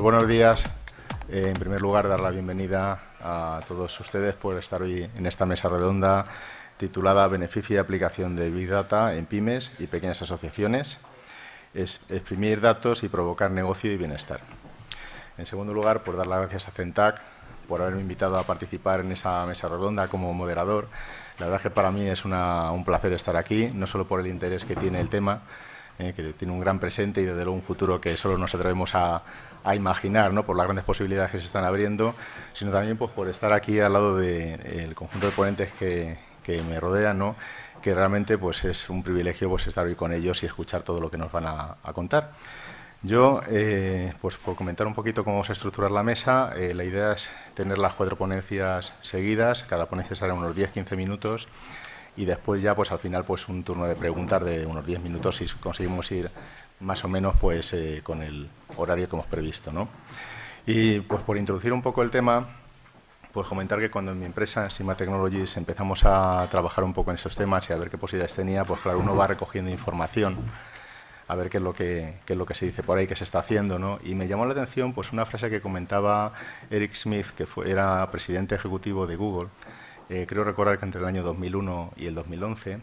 buenos días. En primer lugar, dar la bienvenida a todos ustedes por estar hoy en esta mesa redonda titulada Beneficio y aplicación de Big Data en pymes y pequeñas asociaciones. Es exprimir datos y provocar negocio y bienestar. En segundo lugar, por dar las gracias a CENTAC por haberme invitado a participar en esa mesa redonda como moderador. La verdad es que para mí es un placer estar aquí, no solo por el interés que tiene el tema, que tiene un gran presente y desde luego un futuro que solo nos atrevemos a imaginar, ¿no?, por las grandes posibilidades que se están abriendo, sino también pues, por estar aquí al lado del conjunto de ponentes que me rodean, ¿no?, que realmente pues, es un privilegio pues, estar hoy con ellos y escuchar todo lo que nos van a contar. Yo, pues por comentar un poquito cómo vamos a estructurar la mesa, la idea es tener las 4 ponencias seguidas, cada ponencia será unos 10-15 minutos y después ya pues al final pues un turno de preguntas de unos 10 minutos si conseguimos ir más o menos pues con el horario que hemos previsto, ¿no? Y pues por introducir un poco el tema, pues comentar que cuando en mi empresa, Sima Technologies, empezamos a trabajar un poco en esos temas y a ver qué posibilidades tenía, pues claro, uno va recogiendo información a ver qué es lo que se dice por ahí, qué se está haciendo, ¿no? Y me llamó la atención pues una frase que comentaba Eric Schmidt, que era presidente ejecutivo de Google, creo recordar que entre el año 2001 y el 2011,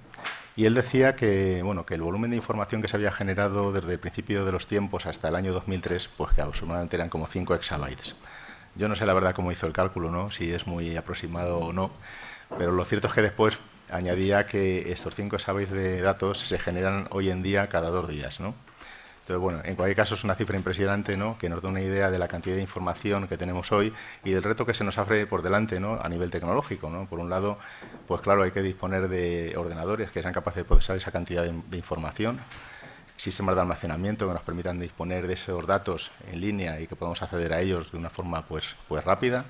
y él decía que, bueno, que el volumen de información que se había generado desde el principio de los tiempos hasta el año 2003, pues que aproximadamente eran como 5 exabytes. Yo no sé la verdad cómo hizo el cálculo, ¿no?, si es muy aproximado o no, pero lo cierto es que después añadía que estos 5 exabytes de datos se generan hoy en día cada 2 días, ¿no? Entonces, bueno, en cualquier caso es una cifra impresionante, ¿no?, que nos da una idea de la cantidad de información que tenemos hoy y del reto que se nos abre por delante, ¿no?, a nivel tecnológico, ¿no? Por un lado, pues claro, hay que disponer de ordenadores que sean capaces de procesar esa cantidad de información, sistemas de almacenamiento que nos permitan disponer de esos datos en línea y que podamos acceder a ellos de una forma pues rápida.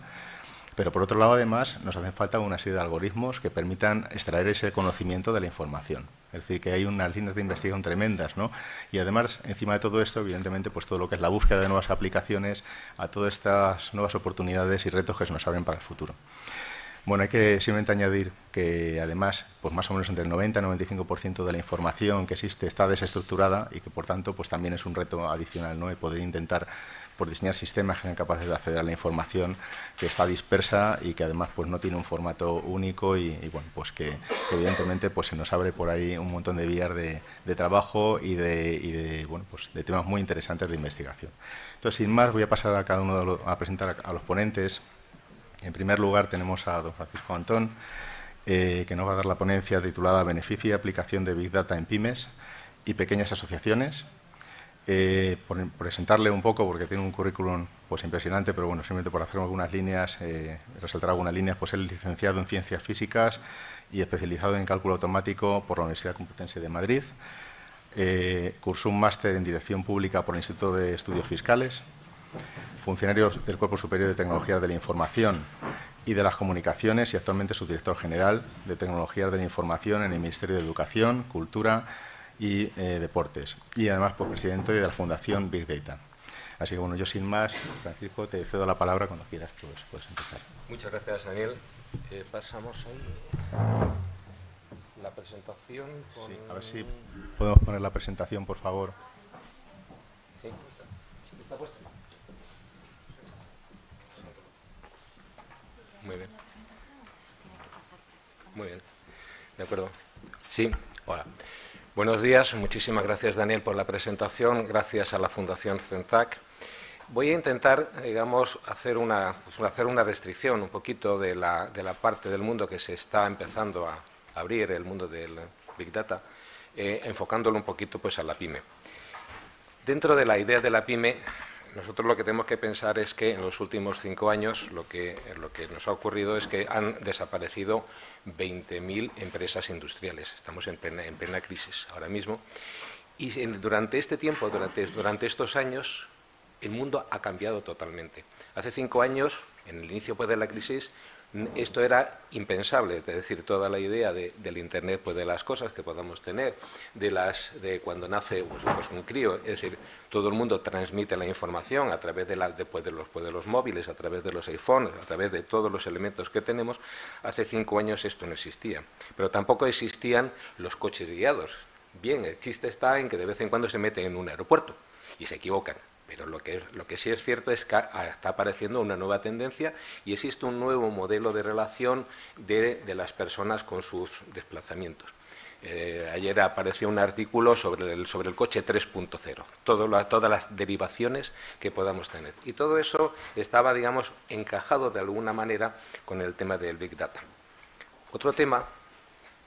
Pero, por otro lado, además, nos hacen falta una serie de algoritmos que permitan extraer ese conocimiento de la información. Es decir, que hay unas líneas de investigación tremendas, ¿no? Y, además, encima de todo esto, evidentemente, pues todo lo que es la búsqueda de nuevas aplicaciones a todas estas nuevas oportunidades y retos que se nos abren para el futuro. Bueno, hay que simplemente añadir que, además, pues más o menos entre el 90 y 95% de la información que existe está desestructurada y que, por tanto, pues también es un reto adicional, ¿no?, el poder intentar por diseñar sistemas que sean capaces de acceder a la información que está dispersa y que además pues no tiene un formato único y bueno, pues que evidentemente pues se nos abre por ahí un montón de vías de trabajo y de bueno, pues de temas muy interesantes de investigación. Entonces, sin más, voy a pasar a cada uno a presentar a los ponentes. En primer lugar tenemos a don Francisco Antón, que nos va a dar la ponencia titulada Beneficio y aplicación de Big Data en pymes y pequeñas asociaciones. Por presentarle un poco, porque tiene un currículum pues impresionante, pero bueno, simplemente por hacer algunas líneas, resaltar algunas líneas, pues él es licenciado en Ciencias Físicas y especializado en Cálculo Automático por la Universidad Complutense de Madrid. Cursó un máster en Dirección Pública por el Instituto de Estudios Fiscales, funcionario del Cuerpo Superior de Tecnologías de la Información y de las Comunicaciones y actualmente subdirector general de Tecnologías de la Información en el Ministerio de Educación, Cultura y Deportes, y además pues, presidente de la Fundación Big Data. Así que bueno, yo sin más, Francisco, te cedo la palabra cuando quieras, pues puedes empezar. Muchas gracias, Daniel. Pasamos ahí la presentación. Sí, a ver si podemos poner la presentación, por favor. Sí, ¿está puesta? Sí. Muy bien. Muy bien, de acuerdo. Sí, hola. Buenos días, muchísimas gracias, Daniel, por la presentación, gracias a la Fundación CENTAC. Voy a intentar, digamos, hacer una restricción un poquito de la parte del mundo que se está empezando a abrir, el mundo del Big Data, enfocándolo un poquito pues, a la PYME. Dentro de la idea de la PYME, nosotros lo que tenemos que pensar es que en los últimos 5 años lo que nos ha ocurrido es que han desaparecido 20.000 empresas industriales. Estamos en plena crisis ahora mismo. Y durante este tiempo, durante estos años, el mundo ha cambiado totalmente. Hace 5 años, en el inicio pues, de la crisis, esto era impensable, es decir, toda la idea del Internet pues, de las cosas que podamos tener, de cuando nace pues, un crío, es decir, todo el mundo transmite la información a través de los móviles, a través de los iPhones, a través de todos los elementos que tenemos. Hace 5 años esto no existía, pero tampoco existían los coches guiados. Bien, el chiste está en que de vez en cuando se meten en un aeropuerto y se equivocan. Pero lo que sí es cierto es que está apareciendo una nueva tendencia y existe un nuevo modelo de relación de las personas con sus desplazamientos. Ayer apareció un artículo sobre el coche 3.0, todas las derivaciones que podamos tener. Y todo eso estaba, digamos, encajado de alguna manera con el tema del Big Data. Otro tema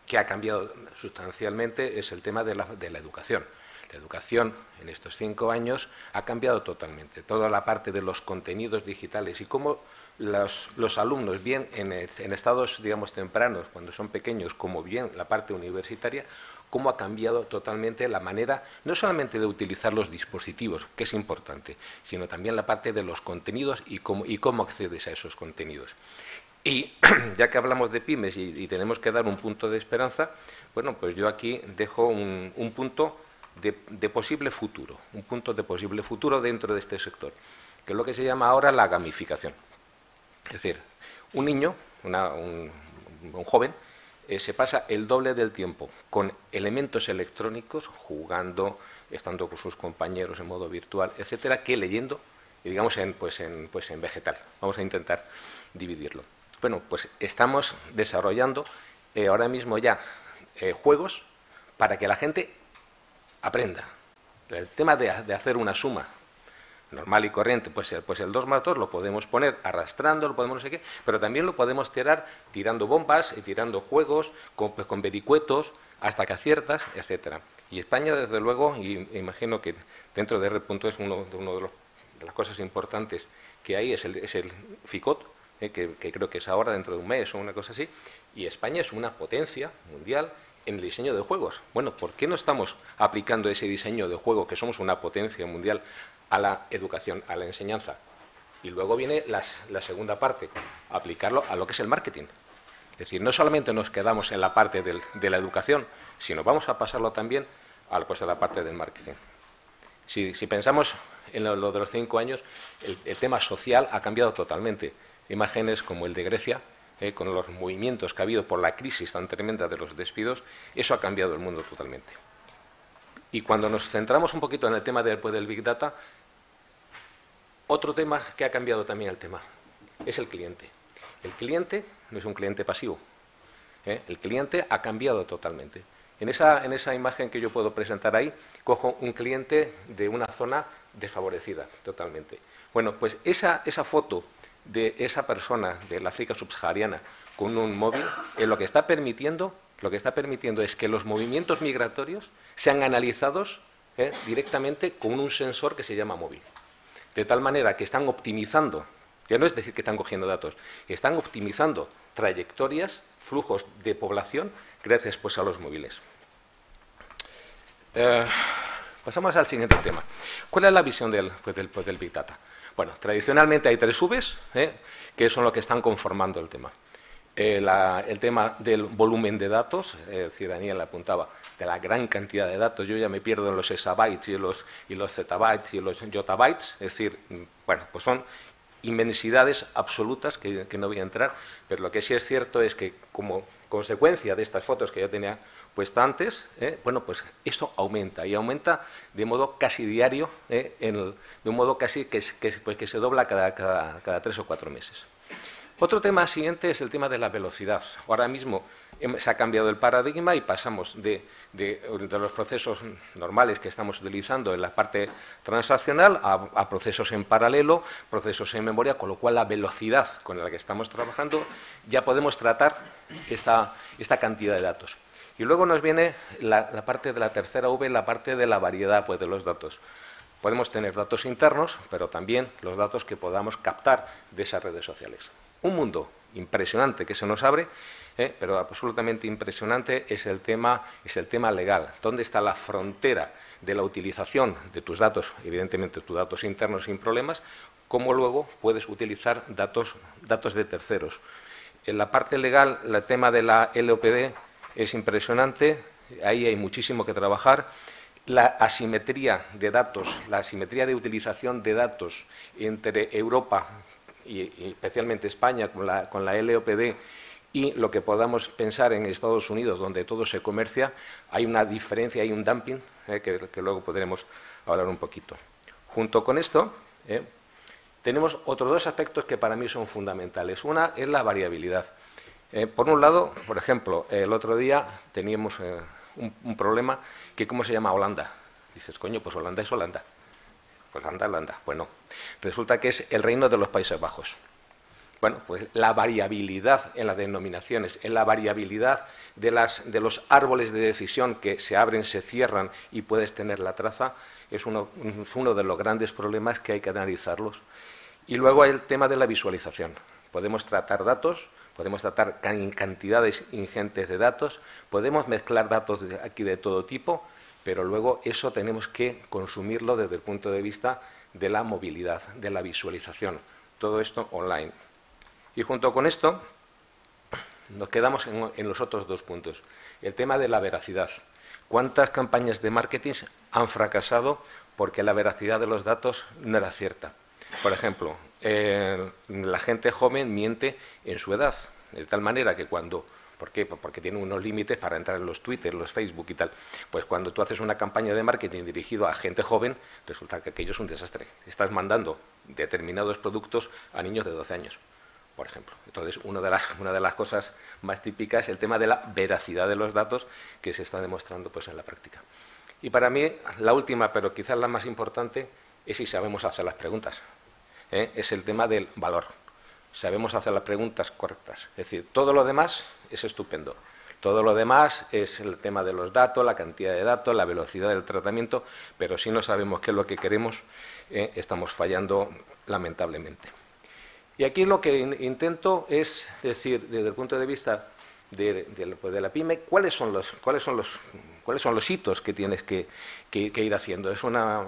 que ha cambiado sustancialmente es el tema de la educación. La educación en estos 5 años ha cambiado totalmente. Toda la parte de los contenidos digitales y cómo los alumnos, bien en estados, digamos, tempranos, cuando son pequeños, como bien la parte universitaria, cómo ha cambiado totalmente la manera, no solamente de utilizar los dispositivos, que es importante, sino también la parte de los contenidos y cómo accedes a esos contenidos. Y ya que hablamos de pymes y tenemos que dar un punto de esperanza, bueno, pues yo aquí dejo un punto de posible futuro, un punto de posible futuro dentro de este sector, que es lo que se llama ahora la gamificación. Es decir, un niño, un joven, se pasa el doble del tiempo con elementos electrónicos, jugando, estando con sus compañeros en modo virtual, etcétera, que leyendo, y digamos, en vegetal. Vamos a intentar dividirlo. Bueno, pues estamos desarrollando ahora mismo ya juegos para que la gente aprenda. El tema de hacer una suma normal y corriente, pues el 2 más 2 lo podemos poner arrastrando, lo podemos no sé qué, pero también lo podemos tirar tirando bombas y tirando juegos, con vericuetos, hasta que aciertas, etcétera. Y España, desde luego, y imagino que dentro de R.es de las cosas importantes que hay es el FICOT, que creo que es ahora dentro de un mes o una cosa así, y España es una potencia mundial en el diseño de juegos. Bueno, ¿por qué no estamos aplicando ese diseño de juego, que somos una potencia mundial, a la educación, a la enseñanza? Y luego viene la segunda parte, aplicarlo a lo que es el marketing. Es decir, no solamente nos quedamos en la parte de la educación, sino vamos a pasarlo también a la parte del marketing. Si pensamos en lo de los 5 años, el tema social ha cambiado totalmente. Imágenes como el de Grecia, con los movimientos que ha habido por la crisis tan tremenda de los despidos, eso ha cambiado el mundo totalmente. Y cuando nos centramos un poquito en el tema del Big Data, otro tema que ha cambiado también el tema es el cliente. El cliente no es un cliente pasivo. El cliente ha cambiado totalmente. En esa imagen que yo puedo presentar ahí, cojo un cliente de una zona desfavorecida totalmente. Bueno, pues esa foto de esa persona del África subsahariana con un móvil, lo que está permitiendo es que los movimientos migratorios sean analizados directamente con un sensor que se llama móvil. De tal manera que están optimizando, ya no es decir que están cogiendo datos, están optimizando trayectorias, flujos de población, gracias pues a los móviles. Pasamos al siguiente tema. ¿Cuál es la visión del Big Data? Bueno, tradicionalmente hay 3 Vs, que son lo que están conformando el tema. El tema del volumen de datos, es decir, Daniel apuntaba, de la gran cantidad de datos. Yo ya me pierdo en los exabytes y los zettabytes y los yottabytes, es decir, bueno, pues son inmensidades absolutas que no voy a entrar, pero lo que sí es cierto es que como consecuencia de estas fotos que yo tenía puesta antes, bueno, pues esto aumenta, y aumenta de modo casi diario, de un modo casi que se dobla cada 3 o 4 meses. Otro tema siguiente es el tema de la velocidad. Ahora mismo se ha cambiado el paradigma y pasamos de los procesos normales que estamos utilizando en la parte transaccional a procesos en paralelo, procesos en memoria, con lo cual la velocidad con la que estamos trabajando ya podemos tratar esta cantidad de datos. Y luego nos viene la parte de la tercera V, la parte de la variedad pues, de los datos. Podemos tener datos internos, pero también los datos que podamos captar de esas redes sociales. Un mundo impresionante que se nos abre, pero absolutamente impresionante es el tema legal. ¿Dónde está la frontera de la utilización de tus datos, evidentemente tus datos internos sin problemas, cómo luego puedes utilizar datos de terceros? En la parte legal, el tema de la LOPD es impresionante, ahí hay muchísimo que trabajar. La asimetría de datos, la asimetría de utilización de datos entre Europa y especialmente España con la LOPD y lo que podamos pensar en Estados Unidos, donde todo se comercia, hay una diferencia, hay un dumping, que luego podremos hablar un poquito. Junto con esto, tenemos otros dos aspectos que para mí son fundamentales. Una es la variabilidad. Por un lado, por ejemplo, el otro día teníamos un problema que ¿cómo se llama Holanda? Dices, coño, pues Holanda es Holanda. Pues Holanda. Pues no. Resulta que es el Reino de los Países Bajos. Bueno, pues la variabilidad en las denominaciones, en la variabilidad de los árboles de decisión que se abren, se cierran y puedes tener la traza, es uno de los grandes problemas que hay que analizarlos. Y luego hay el tema de la visualización. Podemos tratar datos, podemos tratar cantidades ingentes de datos, podemos mezclar datos aquí de todo tipo, pero luego eso tenemos que consumirlo desde el punto de vista de la movilidad, de la visualización. Todo esto online. Y junto con esto nos quedamos en los otros dos puntos. El tema de la veracidad. ¿Cuántas campañas de marketing han fracasado porque la veracidad de los datos no era cierta? Por ejemplo, la gente joven miente en su edad, de tal manera que cuando... ¿Por qué? Porque tiene unos límites para entrar en los Twitter, los Facebook y tal. Pues cuando tú haces una campaña de marketing dirigido a gente joven, resulta que aquello es un desastre. Estás mandando determinados productos a niños de 12 años, por ejemplo. Entonces, una de las cosas más típicas es el tema de la veracidad de los datos que se está demostrando pues, en la práctica. Y para mí, la última, pero quizás la más importante, es si sabemos hacer las preguntas. Es el tema del valor. Sabemos hacer las preguntas correctas. Es decir, todo lo demás es estupendo. Todo lo demás es el tema de los datos, la cantidad de datos, la velocidad del tratamiento, pero si no sabemos qué es lo que queremos, estamos fallando lamentablemente. Y aquí lo que intento es decir, desde el punto de vista de la PYME, cuáles son los hitos que tienes que ir haciendo. Es una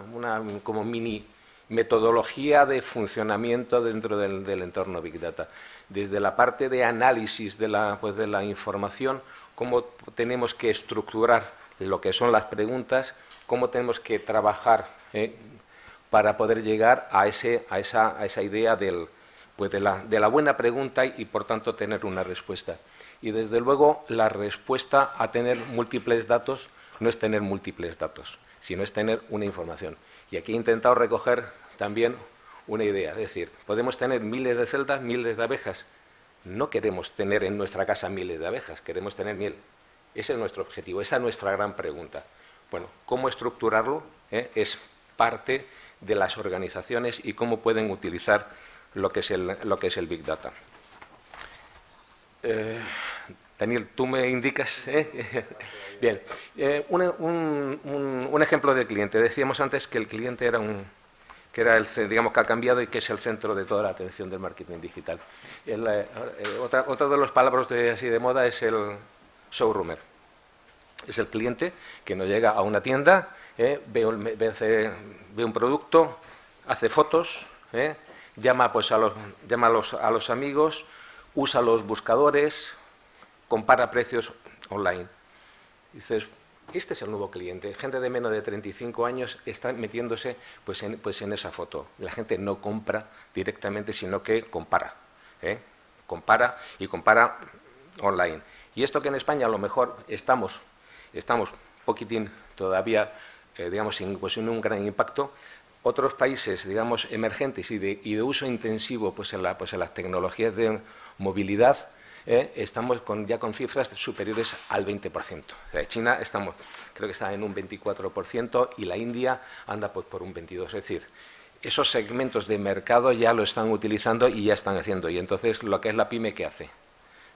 como mini metodología de funcionamiento dentro del entorno Big Data. Desde la parte de análisis de la información, cómo tenemos que estructurar lo que son las preguntas, cómo tenemos que trabajar para poder llegar a esa idea de la buena pregunta y, por tanto, tener una respuesta. Y, desde luego, la respuesta a tener múltiples datos no es tener múltiples datos, sino es tener una información. Y aquí he intentado recoger también una idea. Es decir, podemos tener miles de celdas, miles de abejas. No queremos tener en nuestra casa miles de abejas, queremos tener miel. Ese es nuestro objetivo, esa es nuestra gran pregunta. Bueno, ¿cómo estructurarlo? Es parte de las organizaciones y cómo pueden utilizar lo que es el Big Data. Daniel, tú me indicas. Bien, un ejemplo del cliente. Decíamos antes que el cliente era digamos que ha cambiado y que es el centro de toda la atención del marketing digital. Otro de los palabras así de moda es el showroomer. Es el cliente que nos llega a una tienda, ve un producto, hace fotos, llama pues a los amigos, usa los buscadores, compara precios online. Dices, este es el nuevo cliente. Gente de menos de 35 años está metiéndose pues en esa foto. La gente no compra directamente, sino que compara. Compara y compara online. Y esto que en España a lo mejor estamos poquitín todavía, digamos, sin un gran impacto. Otros países, digamos, emergentes y de uso intensivo pues en las tecnologías de movilidad, estamos ya con cifras superiores al 20%. O sea, China creo que está en un 24% y la India anda pues, por un 22%. Es decir, esos segmentos de mercado ya lo están utilizando y ya están haciendo. Y entonces, lo que es la PYME, ¿qué hace?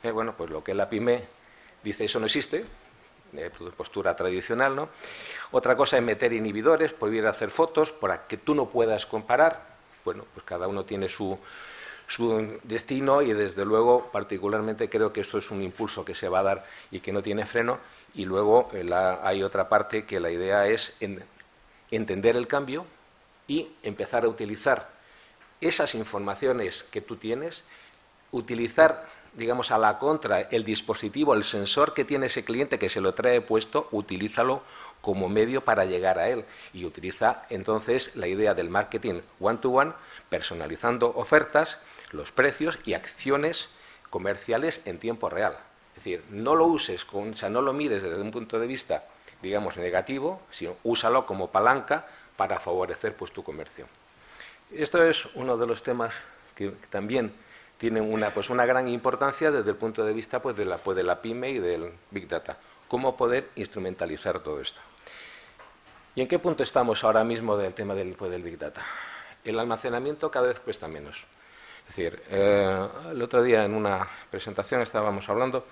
Bueno, pues lo que es la PYME dice, eso no existe, postura tradicional, ¿no? Otra cosa es meter inhibidores, prohibir hacer fotos, para que tú no puedas comparar. Bueno, pues cada uno tiene su destino y, desde luego, particularmente creo que esto es un impulso que se va a dar y que no tiene freno. Y luego hay otra parte que la idea es entender el cambio y empezar a utilizar esas informaciones que tú tienes, utilizar, digamos, a la contra el dispositivo, el sensor que tiene ese cliente que se lo trae puesto, utilízalo como medio para llegar a él y utiliza entonces la idea del marketing one-to-one, personalizando ofertas, los precios y acciones comerciales en tiempo real. Es decir, no lo uses, no lo mires desde un punto de vista, digamos, negativo, sino úsalo como palanca para favorecer pues, tu comercio. Esto es uno de los temas que también tienen una gran importancia desde el punto de vista pues, de la PYME y del Big Data. Cómo poder instrumentalizar todo esto. ¿Y en qué punto estamos ahora mismo del tema del Big Data? El almacenamiento cada vez cuesta menos. Es decir, el otro día en una presentación estábamos hablando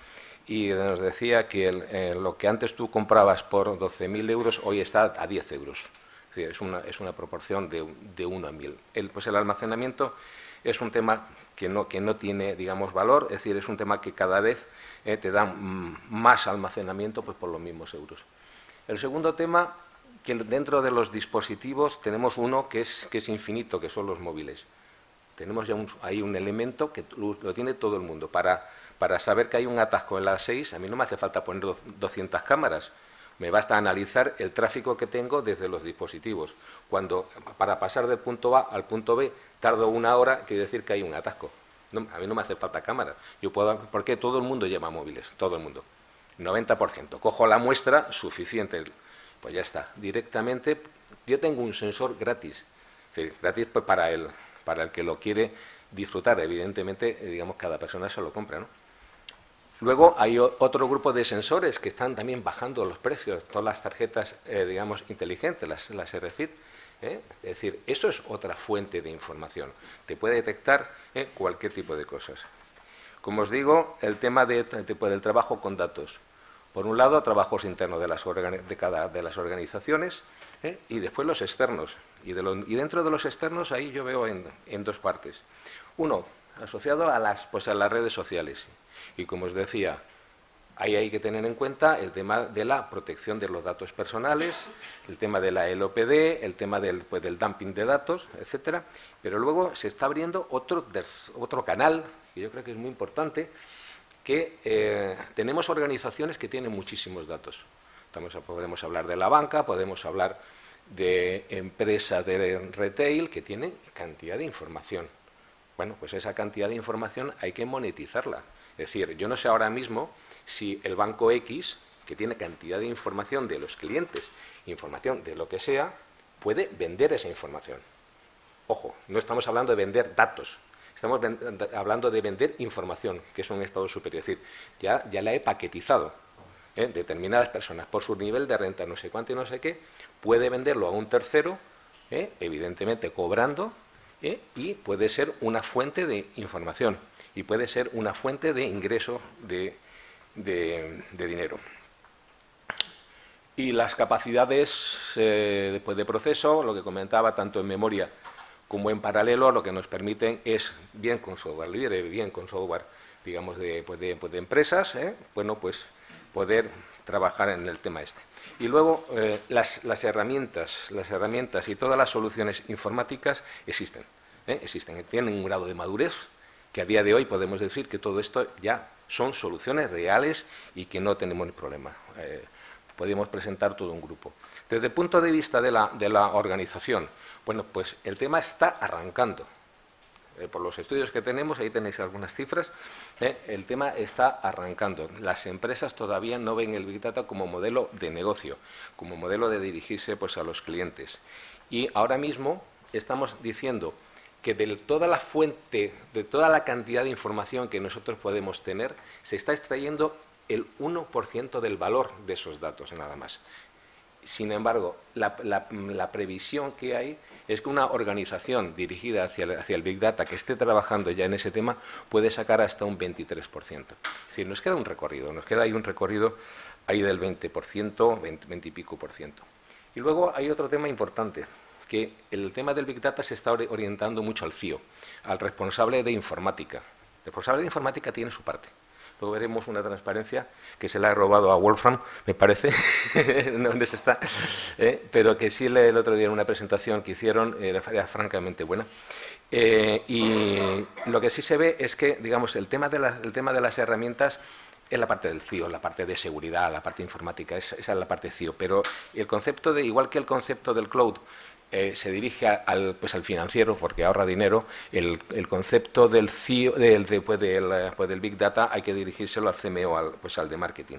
y nos decía que lo que antes tú comprabas por 12.000 euros hoy está a 10 euros. Es decir, es una proporción de 1 a 1000. Pues el almacenamiento es un tema que no tiene, digamos, valor, es decir, es un tema que cada vez te da más almacenamiento pues, por los mismos euros. El segundo tema, que dentro de los dispositivos tenemos uno que es infinito, que son los móviles. Tenemos ya ahí un elemento que lo tiene todo el mundo. Para saber que hay un atasco en las 6, a mí no me hace falta poner 200 cámaras. Me basta analizar el tráfico que tengo desde los dispositivos. Cuando para pasar del punto A al punto B tardo 1 hora, quiere decir que hay un atasco. A mí no me hace falta cámaras. Porque todo el mundo lleva móviles, todo el mundo. 90%. Cojo la muestra, suficiente. Pues ya está. Directamente, yo tengo un sensor gratis. Es decir, gratis pues, para el que lo quiere disfrutar. Evidentemente, digamos, cada persona se lo compra, ¿no? Luego hay otro grupo de sensores que están también bajando los precios, todas las tarjetas, digamos, inteligentes, las RFID. Es decir, eso es otra fuente de información. Te puede detectar cualquier tipo de cosas. Como os digo, el tema del trabajo con datos. Por un lado, trabajos internos de las organizaciones y después los externos. Y dentro de los externos, ahí yo veo en dos partes. Uno, asociado a las redes sociales. Y como os decía, ahí hay que tener en cuenta el tema de la protección de los datos personales, el tema de la LOPD, el tema del dumping de datos, etcétera. Pero luego se está abriendo otro canal, que yo creo que es muy importante, que tenemos organizaciones que tienen muchísimos datos. Podemos hablar de la banca, podemos hablar de empresas de retail que tienen cantidad de información. Bueno, pues esa cantidad de información hay que monetizarla. Es decir, yo no sé ahora mismo si el banco X, que tiene cantidad de información de los clientes, información de lo que sea, puede vender esa información. Ojo, no estamos hablando de vender datos, estamos hablando de vender información, que es un estado superior. Es decir, ya la he paquetizado. Determinadas personas, por su nivel de renta, no sé cuánto y no sé qué, puede venderlo a un tercero, evidentemente cobrando, y puede ser una fuente de información y puede ser una fuente de ingreso de dinero. Y las capacidades de proceso, lo que comentaba, tanto en memoria como en paralelo, lo que nos permiten es, bien con software libre, bien con software, digamos, de empresas, bueno, pues poder trabajar en el tema este. Y luego las herramientas y todas las soluciones informáticas existen, tienen un grado de madurez que a día de hoy podemos decir que todo esto ya son soluciones reales y que no tenemos ni problema. Podemos presentar todo un grupo. Desde el punto de vista de la organización, bueno, pues el tema está arrancando. Por los estudios que tenemos, ahí tenéis algunas cifras, el tema está arrancando. Las empresas todavía no ven el Big Data como modelo de negocio, como modelo de dirigirse pues, a los clientes. Y ahora mismo estamos diciendo que de toda la fuente, de toda la cantidad de información que nosotros podemos tener, se está extrayendo el 1% del valor de esos datos, nada más. Sin embargo, la previsión que hay es que una organización dirigida hacia el Big Data que esté trabajando ya en ese tema puede sacar hasta un 23%. Es decir, nos queda un recorrido, nos queda ahí un recorrido ahí del 20%, 20 y pico por ciento. Y luego hay otro tema importante, que el tema del Big Data se está orientando mucho al CIO, al responsable de informática. El responsable de informática tiene su parte. Luego veremos una transparencia que se la he robado a Wolfram, me parece, donde se está, pero que sí el otro día en una presentación que hicieron era francamente buena. Y lo que sí se ve es que, digamos, el tema de las herramientas es la parte del CIO, la parte de seguridad, la parte informática, esa es la parte CIO. Pero el concepto igual que el concepto del cloud, se dirige al financiero porque ahorra dinero, el concepto del CIO, del Big Data hay que dirigírselo al CMO, al de marketing.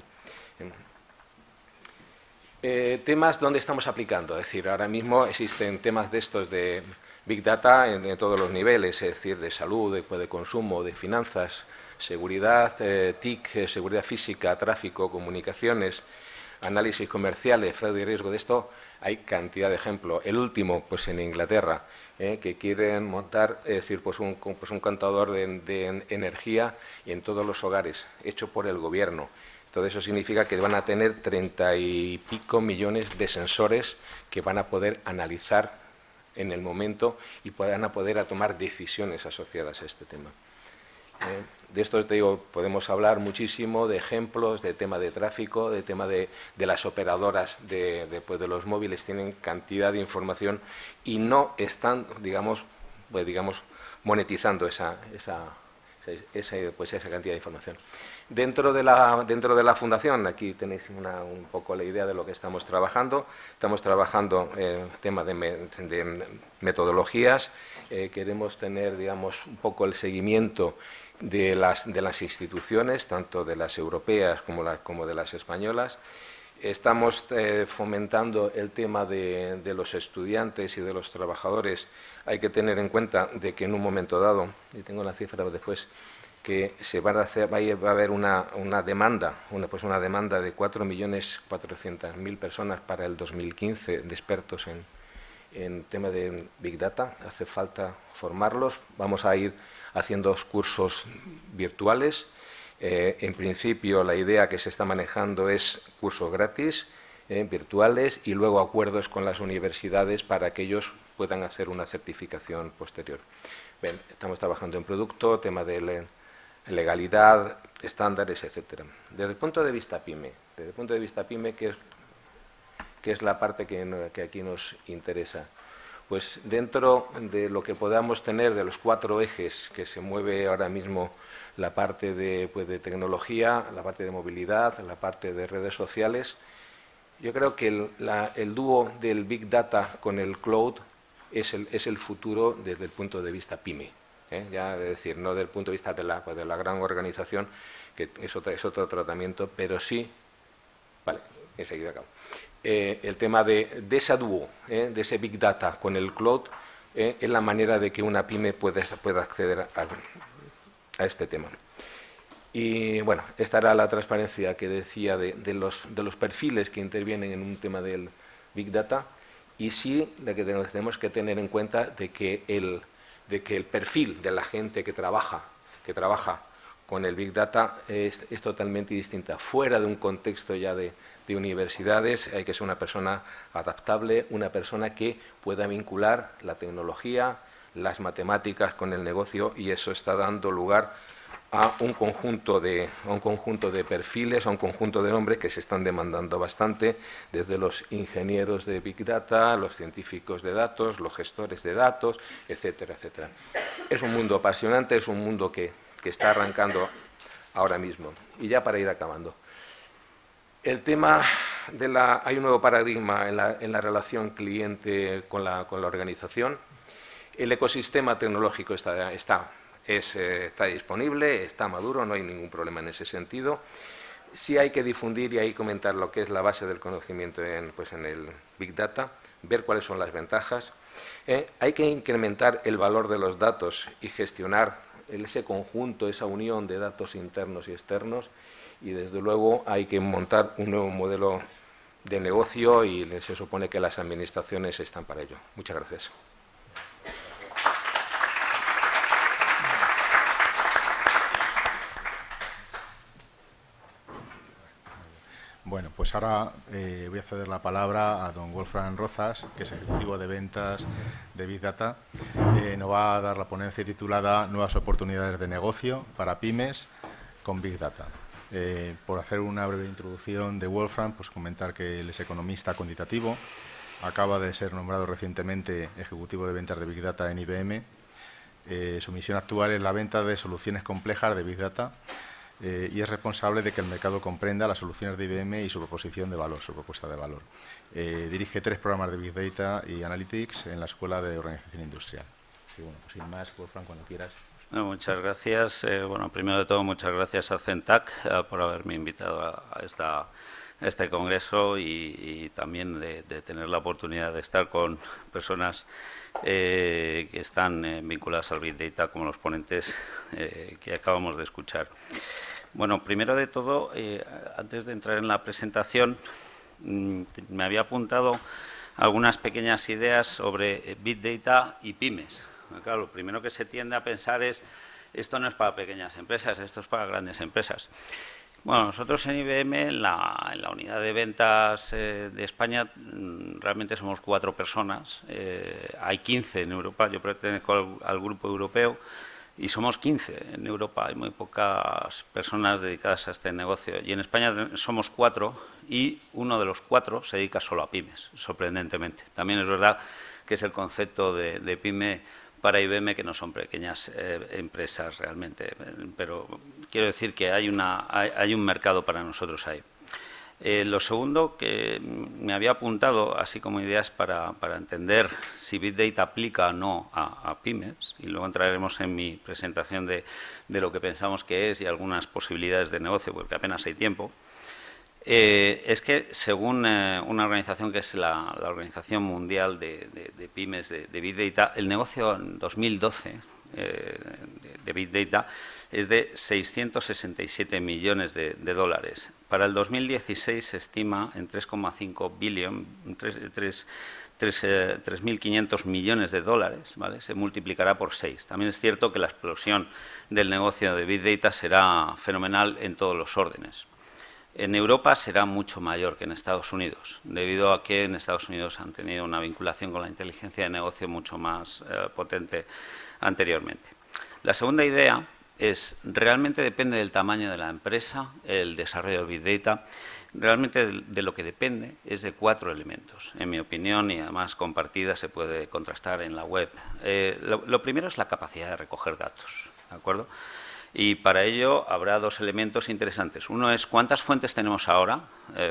Temas donde estamos aplicando, es decir, ahora mismo existen temas de estos de Big Data en todos los niveles, es decir, de salud, de consumo, de finanzas, seguridad, TIC, seguridad física, tráfico, comunicaciones, análisis comerciales, fraude y riesgo. De esto hay cantidad de ejemplos. El último, pues en Inglaterra, que quieren montar, es decir, pues un contador de energía en todos los hogares, hecho por el gobierno. Todo eso significa que van a tener 30 y pico millones de sensores que van a poder analizar en el momento y van a poder tomar decisiones asociadas a este tema. De esto te digo, podemos hablar muchísimo de ejemplos, de tema de tráfico, de tema de las operadoras de los móviles, tienen cantidad de información y no están, digamos monetizando esa cantidad de información. Dentro de la Fundación, aquí tenéis un poco la idea de lo que estamos trabajando. Estamos trabajando en tema de metodologías. Queremos tener, digamos, un poco el seguimiento de las instituciones, tanto de las europeas como de las españolas. Estamos fomentando el tema de los estudiantes y de los trabajadores. Hay que tener en cuenta de que en un momento dado, y tengo la cifra después, que va a haber una demanda de 4.400.000 personas para el 2015 de expertos en tema de Big Data. Hace falta formarlos. Vamos a ir haciendo cursos virtuales. En principio, la idea que se está manejando es cursos gratis, virtuales, y luego acuerdos con las universidades para que ellos puedan hacer una certificación posterior. Bien, estamos trabajando en producto, tema de legalidad, estándares, etcétera. Desde el punto de vista PYME, que es la parte que aquí nos interesa, pues dentro de lo que podamos tener de los 4 ejes que se mueve ahora mismo, la parte de tecnología, la parte de movilidad, la parte de redes sociales, yo creo que el dúo del Big Data con el Cloud es el futuro desde el punto de vista PYME. Ya, es decir, no desde el punto de vista de la gran organización, que es otro tratamiento, pero sí, vale, enseguida acabo. El tema de ese dúo, de ese Big Data con el Cloud, es la manera de que una PYME pueda acceder a este tema. Y bueno, esta era la transparencia que decía de los perfiles que intervienen en un tema del Big Data, y sí de que tenemos que tener en cuenta de que el perfil de la gente que trabaja con el Big Data es totalmente distinta. Fuera de un contexto ya de universidades, hay que ser una persona adaptable, una persona que pueda vincular la tecnología, las matemáticas con el negocio, y eso está dando lugar a un conjunto de perfiles, a un conjunto de nombres que se están demandando bastante, desde los ingenieros de Big Data, los científicos de datos, los gestores de datos, etcétera, etcétera. Es un mundo apasionante, es un mundo que está arrancando ahora mismo. Y ya para ir acabando. El tema hay un nuevo paradigma en la relación cliente con la organización. El ecosistema tecnológico está disponible, está maduro, no hay ningún problema en ese sentido. Sí hay que difundir y hay que comentar lo que es la base del conocimiento en el Big Data, ver cuáles son las ventajas. Hay que incrementar el valor de los datos y gestionar ese conjunto, esa unión de datos internos y externos, y desde luego hay que montar un nuevo modelo de negocio y se supone que las administraciones están para ello. Muchas gracias. Bueno, pues ahora voy a ceder la palabra a don Wolfram Rozas, que es ejecutivo de ventas de Big Data. Nos va a dar la ponencia titulada Nuevas oportunidades de negocio para pymes con Big Data. Por hacer una breve introducción de Wolfram, pues comentar que él es economista cuantitativo, acaba de ser nombrado recientemente ejecutivo de ventas de Big Data en IBM. Su misión actual es la venta de soluciones complejas de Big Data, y es responsable de que el mercado comprenda las soluciones de IBM y su proposición de valor, su propuesta de valor. Dirige 3 programas de Big Data y Analytics en la Escuela de Organización Industrial. Sí, bueno, pues sin más, Wolfram, cuando quieras. No, muchas gracias. Bueno, primero de todo, muchas gracias a CENTAC por haberme invitado a esta este congreso y también de tener la oportunidad de estar con personas que están vinculadas al Big Data, como los ponentes que acabamos de escuchar. Bueno, primero de todo, antes de entrar en la presentación, me había apuntado algunas pequeñas ideas sobre Big Data y pymes. Claro, lo primero que se tiende a pensar es, esto no es para pequeñas empresas, esto es para grandes empresas. Bueno, nosotros en IBM, en la unidad de ventas de España, realmente somos 4 personas. Hay 15 en Europa, yo pertenezco al grupo europeo, y somos 15 en Europa. Hay muy pocas personas dedicadas a este negocio. Y en España somos 4 y uno de los 4 se dedica solo a pymes, sorprendentemente. También es verdad que es el concepto de pyme para IBM, que no son pequeñas empresas realmente. Pero quiero decir que hay un mercado para nosotros ahí. Lo segundo que me había apuntado, así como ideas para entender si Big Data aplica o no a pymes, y luego entraremos en mi presentación de lo que pensamos que es y algunas posibilidades de negocio, porque apenas hay tiempo, es que según una organización que es la Organización Mundial de Pymes de Big Data, el negocio en 2012 de Big Data es de 667 millones de dólares. Para el 2016 se estima en 3,5 billion, 3.500 millones de dólares, ¿vale? Se multiplicará por 6. También es cierto que la explosión del negocio de Big Data será fenomenal en todos los órdenes. En Europa será mucho mayor que en Estados Unidos, debido a que en Estados Unidos han tenido una vinculación con la inteligencia de negocio mucho más potente anteriormente. La segunda idea es, realmente depende del tamaño de la empresa, el desarrollo de Big Data. Realmente de lo que depende es de 4 elementos, en mi opinión, y además compartida, se puede contrastar en la web. Lo primero es la capacidad de recoger datos, ¿de acuerdo? Y para ello habrá 2 elementos interesantes. Uno es cuántas fuentes tenemos ahora.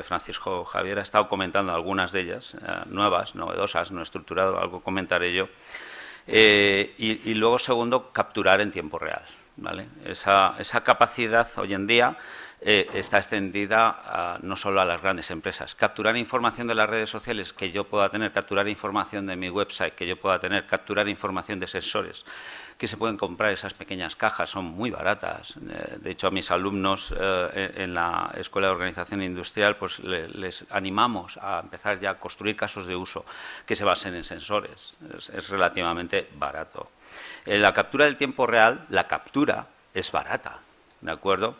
Francisco Javier ha estado comentando algunas de ellas, nuevas, novedosas, no estructurado, algo comentaré yo. Y luego, segundo, capturar en tiempo real, ¿vale? Esa capacidad hoy en día está extendida no solo a las grandes empresas. Capturar información de las redes sociales que yo pueda tener, capturar información de mi website que yo pueda tener, capturar información de sensores que se pueden comprar. Esas pequeñas cajas son muy baratas. De hecho, a mis alumnos en la Escuela de Organización Industrial pues les animamos a empezar ya a construir casos de uso que se basen en sensores. Es relativamente barato. La captura del tiempo real, la captura es barata, ¿de acuerdo?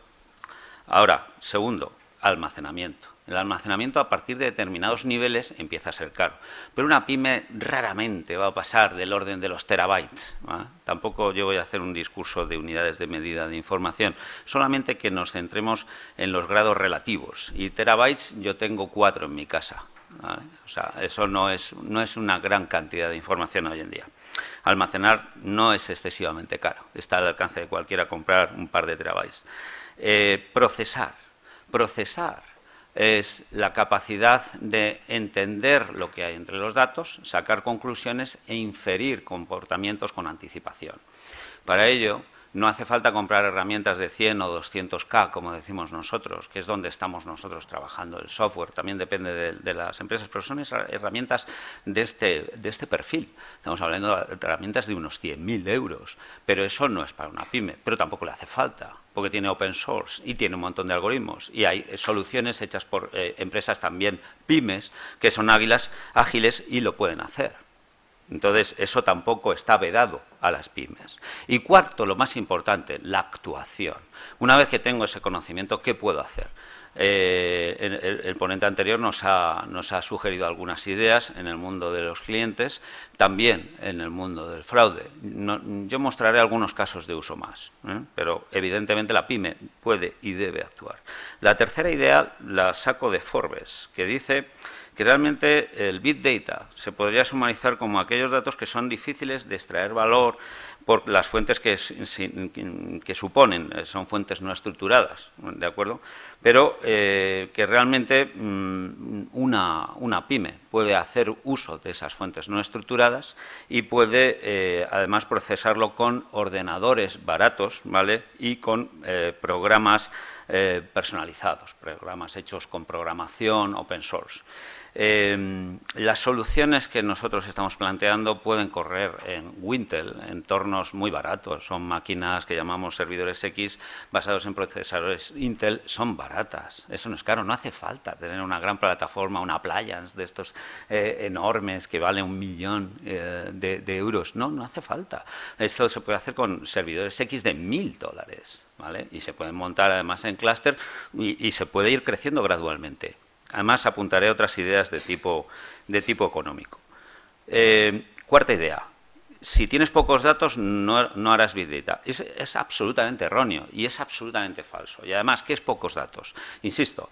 Ahora, segundo, almacenamiento. El almacenamiento a partir de determinados niveles empieza a ser caro. Pero una pyme raramente va a pasar del orden de los terabytes, ¿vale? Tampoco yo voy a hacer un discurso de unidades de medida de información, solamente que nos centremos en los grados relativos. Y terabytes yo tengo 4 en mi casa, ¿vale? O sea, eso no es una gran cantidad de información hoy en día. Almacenar no es excesivamente caro. Está al alcance de cualquiera comprar un par de terabytes. Procesar es la capacidad de entender lo que hay entre los datos, sacar conclusiones e inferir comportamientos con anticipación. Para ello, no hace falta comprar herramientas de 100 o 200K, como decimos nosotros, que es donde estamos nosotros trabajando. El software también depende de las empresas, pero son herramientas de este perfil. Estamos hablando de herramientas de unos 100.000 euros, pero eso no es para una pyme, pero tampoco le hace falta, porque tiene open source y tiene un montón de algoritmos. Y hay soluciones hechas por empresas también pymes, que son ágiles y lo pueden hacer. Entonces, eso tampoco está vedado a las pymes. Y cuarto, lo más importante, la actuación. Una vez que tengo ese conocimiento, ¿qué puedo hacer? El ponente anterior nos ha sugerido algunas ideas en el mundo de los clientes, también en el mundo del fraude. Yo mostraré algunos casos de uso más, pero evidentemente la pyme puede y debe actuar. La tercera idea la saco de Forbes, que dice que realmente el Big Data se podría sumarizar como aquellos datos que son difíciles de extraer valor por las fuentes que suponen, son fuentes no estructuradas, ¿de acuerdo? Pero que realmente una pyme puede hacer uso de esas fuentes no estructuradas y puede además procesarlo con ordenadores baratos, ¿vale? Y con programas personalizados, programas hechos con programación open source. Las soluciones que nosotros estamos planteando pueden correr en Wintel, entornos muy baratos, son máquinas que llamamos servidores X basados en procesadores Intel, son baratas, eso no es caro, no hace falta tener una gran plataforma, una appliance de estos enormes que vale 1 millón de euros, no hace falta. Esto se puede hacer con servidores X de $1000, ¿vale? Y se pueden montar además en clúster y se puede ir creciendo gradualmente. Además, apuntaré otras ideas de tipo económico. Cuarta idea. Si tienes pocos datos, no harás Big Data. Es absolutamente erróneo y es absolutamente falso. Y además, ¿qué es pocos datos? Insisto,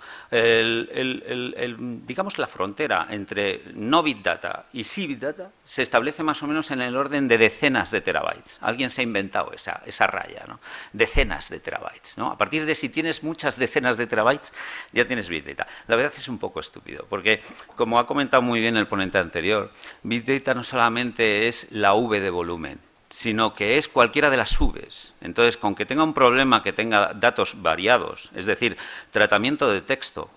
digamos la frontera entre no Big Data y sí Big Data se establece más o menos en el orden de decenas de terabytes. Alguien se ha inventado esa raya, ¿no? Decenas de terabytes, ¿no? A partir de si tienes muchas decenas de terabytes, ya tienes Big Data. La verdad es un poco estúpido, porque, como ha comentado muy bien el ponente anterior, Big Data no solamente es la V de volumen, sino que es cualquiera de las Vs. Entonces, con que tenga un problema que tenga datos variados, es decir, tratamiento de texto,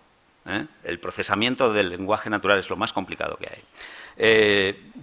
el procesamiento del lenguaje natural es lo más complicado que hay.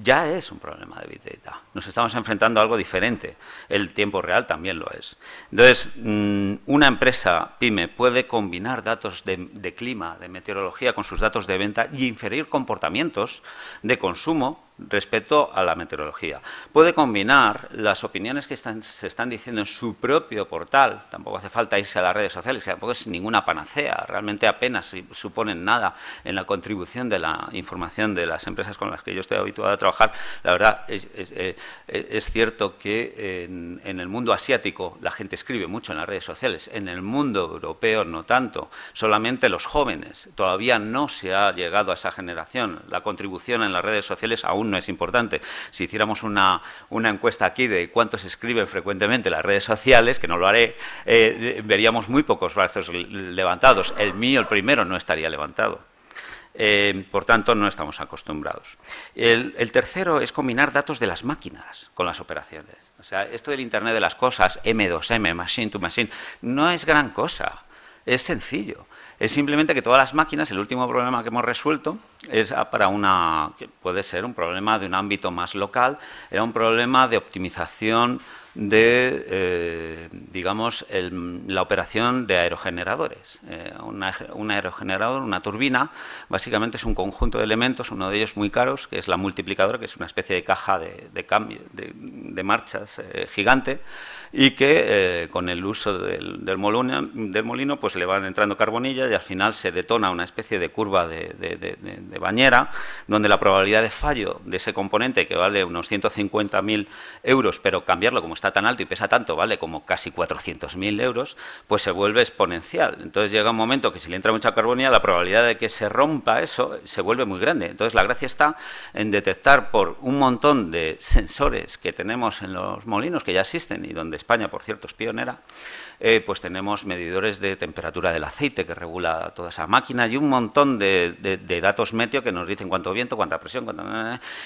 Ya es un problema de Big Data. Nos estamos enfrentando a algo diferente. El tiempo real también lo es. Entonces, una empresa pyme puede combinar datos de clima, de meteorología, con sus datos de venta y inferir comportamientos de consumo respecto a la meteorología. Puede combinar las opiniones que se están diciendo en su propio portal, tampoco hace falta irse a las redes sociales, que tampoco es ninguna panacea, realmente apenas suponen nada en la contribución de la información de las empresas con las que yo estoy habituado a trabajar. La verdad, es cierto que en el mundo asiático la gente escribe mucho en las redes sociales, en el mundo europeo no tanto, solamente los jóvenes, todavía no se ha llegado a esa generación, la contribución en las redes sociales aún no es importante. Si hiciéramos una encuesta aquí de cuántos escriben frecuentemente en las redes sociales, que no lo haré, veríamos muy pocos brazos levantados. El mío, el primero, no estaría levantado. Por tanto, no estamos acostumbrados. El tercero es combinar datos de las máquinas con las operaciones. O sea, esto del Internet de las cosas, M2M, Machine to Machine, no es gran cosa, es sencillo. Es simplemente que todas las máquinas, el último problema que hemos resuelto es que puede ser un problema de un ámbito más local, era un problema de optimización de, digamos, la operación de aerogeneradores. Un aerogenerador, una turbina, básicamente es un conjunto de elementos, uno de ellos muy caros, que es la multiplicadora, que es una especie de caja de cambio, de marchas gigante, y que con el uso del molino pues le van entrando carbonillas y al final se detona una especie de curva de bañera, donde la probabilidad de fallo de ese componente, que vale unos 150.000 euros, pero cambiarlo como está tan alto y pesa tanto, vale como casi 400.000 euros, pues se vuelve exponencial. Entonces llega un momento que si le entra mucha carbonilla, la probabilidad de que se rompa eso se vuelve muy grande. Entonces la gracia está en detectar por un montón de sensores que tenemos en los molinos, que ya existen y donde España, por cierto, es pionera, pues tenemos medidores de temperatura del aceite que regula toda esa máquina y un montón de datos meteo que nos dicen cuánto viento, cuánta presión,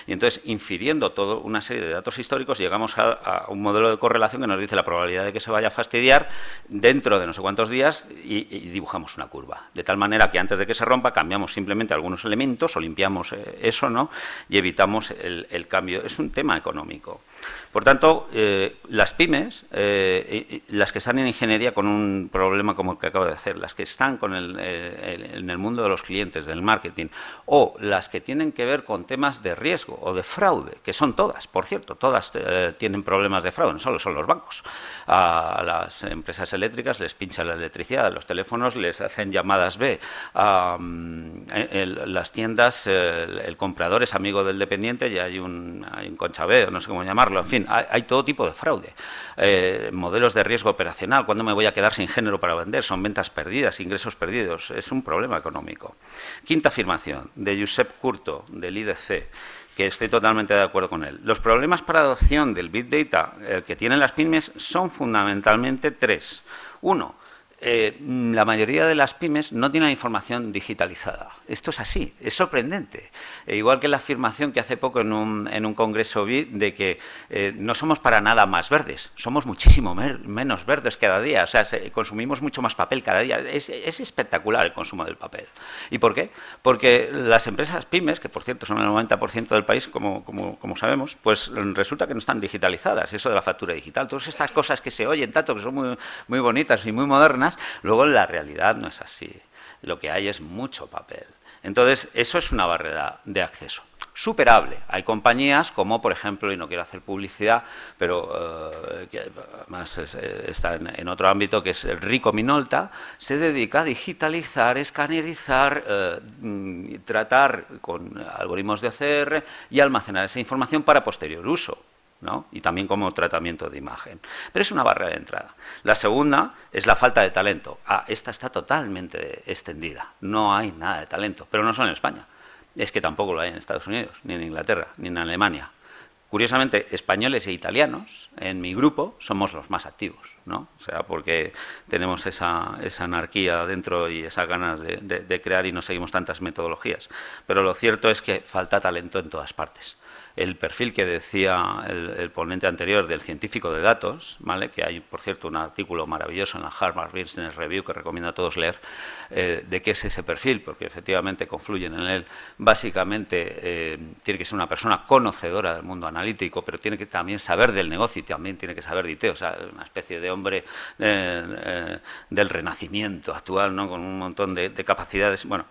y entonces, infiriendo toda una serie de datos históricos, llegamos a un modelo de correlación que nos dice la probabilidad de que se vaya a fastidiar dentro de no sé cuántos días y dibujamos una curva. De tal manera que antes de que se rompa cambiamos simplemente algunos elementos o limpiamos eso, ¿no? Y evitamos el cambio. Es un tema económico. Por tanto, las pymes, las que están en ingeniería con un problema como el que acabo de hacer, las que están en el mundo de los clientes, del marketing, o las que tienen que ver con temas de riesgo o de fraude, que son todas, por cierto, todas tienen problemas de fraude, no solo son los bancos. A las empresas eléctricas les pinchan la electricidad, a los teléfonos les hacen llamadas B, a las tiendas el comprador es amigo del dependiente y hay un concha B, no sé cómo llamarlo, en fin, hay todo tipo de fraude. Modelos de riesgo operacional, ¿cuándo me voy a quedar sin género para vender? Son ventas perdidas, ingresos perdidos, es un problema económico. Quinta afirmación, de Josep Curto, del IDC. que estoy totalmente de acuerdo con él. Los problemas para adopción del Big Data que tienen las pymes son fundamentalmente 3. Uno, la mayoría de las pymes no tienen información digitalizada. Esto es así, es sorprendente. Igual que la afirmación que hace poco en un congreso vi de que no somos para nada más verdes, somos muchísimo menos verdes cada día, o sea, consumimos mucho más papel cada día. Es espectacular el consumo del papel. ¿Y por qué? Porque las empresas pymes, que por cierto son el 90% del país, como sabemos, pues resulta que no están digitalizadas. Eso de la factura digital, todas estas cosas que se oyen tanto, que son muy, muy bonitas y muy modernas, luego en la realidad no es así. Lo que hay es mucho papel. Entonces, eso es una barrera de acceso. Superable. Hay compañías como, por ejemplo, y no quiero hacer publicidad, pero que además está en otro ámbito, que es el Rico Minolta, se dedica a digitalizar, escanerizar, tratar con algoritmos de OCR y almacenar esa información para posterior uso, ¿no? Y también como tratamiento de imagen. Pero es una barrera de entrada. La segunda es la falta de talento. Esta está totalmente extendida. No hay nada de talento, pero no solo en España. Es que tampoco lo hay en Estados Unidos, ni en Inglaterra, ni en Alemania. Curiosamente, españoles e italianos, en mi grupo, somos los más activos, ¿no? O sea, porque tenemos esa anarquía dentro y esas ganas de crear y no seguimos tantas metodologías. Pero lo cierto es que falta talento en todas partes. El perfil que decía el ponente anterior del científico de datos, ¿vale? Que hay, por cierto, un artículo maravilloso en la Harvard Business Review que recomiendo a todos leer, de qué es ese perfil, porque efectivamente confluyen en él. Básicamente tiene que ser una persona conocedora del mundo analítico, pero tiene que también saber del negocio y también tiene que saber de IT, o sea, una especie de hombre del renacimiento actual, ¿no? Con un montón de capacidades. Bueno,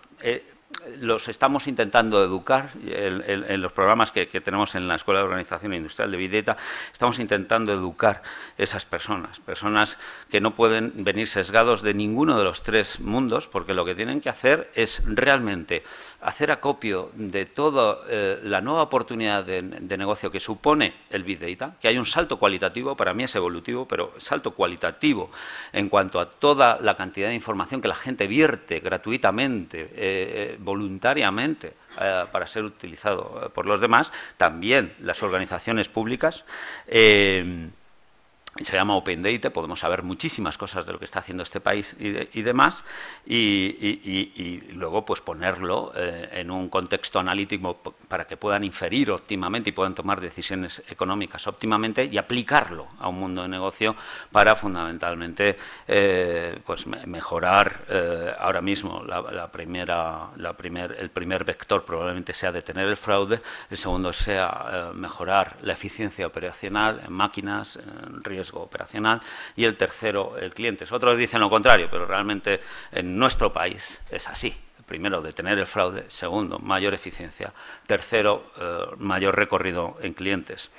los estamos intentando educar en los programas que tenemos en la Escuela de Organización Industrial de Big Data. Estamos intentando educar esas personas que no pueden venir sesgados de ninguno de los 3 mundos, porque lo que tienen que hacer es realmente hacer acopio de toda la nueva oportunidad de negocio que supone el Big Data, que hay un salto cualitativo, para mí es evolutivo, pero salto cualitativo en cuanto a toda la cantidad de información que la gente vierte gratuitamente, voluntariamente, para ser utilizado por los demás. También las organizaciones públicas, se llama Open Data, podemos saber muchísimas cosas de lo que está haciendo este país y demás, y luego pues ponerlo en un contexto analítico para que puedan inferir óptimamente y puedan tomar decisiones económicas óptimamente y aplicarlo a un mundo de negocio para fundamentalmente pues mejorar. Ahora mismo el primer vector probablemente sea detener el fraude, el segundo sea mejorar la eficiencia operacional en máquinas, en riesgo operacional, y el tercero, el cliente. Otros dicen lo contrario, pero realmente en nuestro país es así. Primero, detener el fraude. Segundo, mayor eficiencia. Tercero, mayor recorrido en clientes.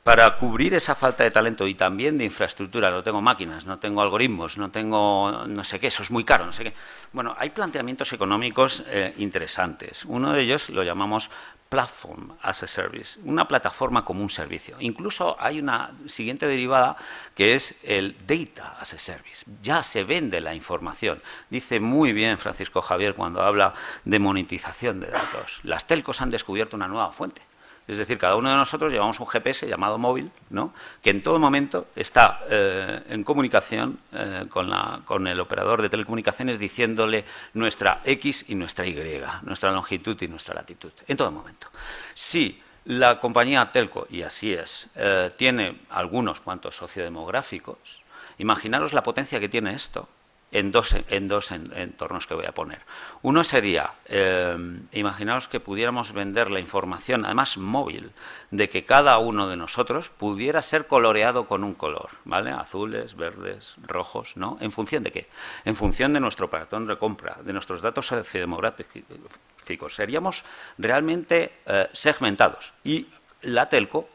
Para cubrir esa falta de talento y también de infraestructura, no tengo máquinas, no tengo algoritmos, no tengo no sé qué, eso es muy caro, no sé qué. Bueno, hay planteamientos económicos interesantes. Uno de ellos lo llamamos Platform as a Service, una plataforma como un servicio. Incluso hay una siguiente derivada que es el Data as a Service. Ya se vende la información. Dice muy bien Francisco Javier cuando habla de monetización de datos. Las telcos han descubierto una nueva fuente. Es decir, cada uno de nosotros llevamos un GPS llamado móvil, ¿no? Que en todo momento está en comunicación con el operador de telecomunicaciones diciéndole nuestra X y nuestra Y, nuestra longitud y nuestra latitud, en todo momento. Si la compañía telco, y así es, tiene algunos cuantos sociodemográficos, imaginaros la potencia que tiene esto en dos entornos que voy a poner. Uno sería, imaginaos que pudiéramos vender la información, además móvil, de que cada uno de nosotros pudiera ser coloreado con un color, ¿vale? Azules, verdes, rojos, ¿no? ¿En función de qué? En función de nuestro patrón de compra, de nuestros datos sociodemográficos. Seríamos realmente segmentados y la telco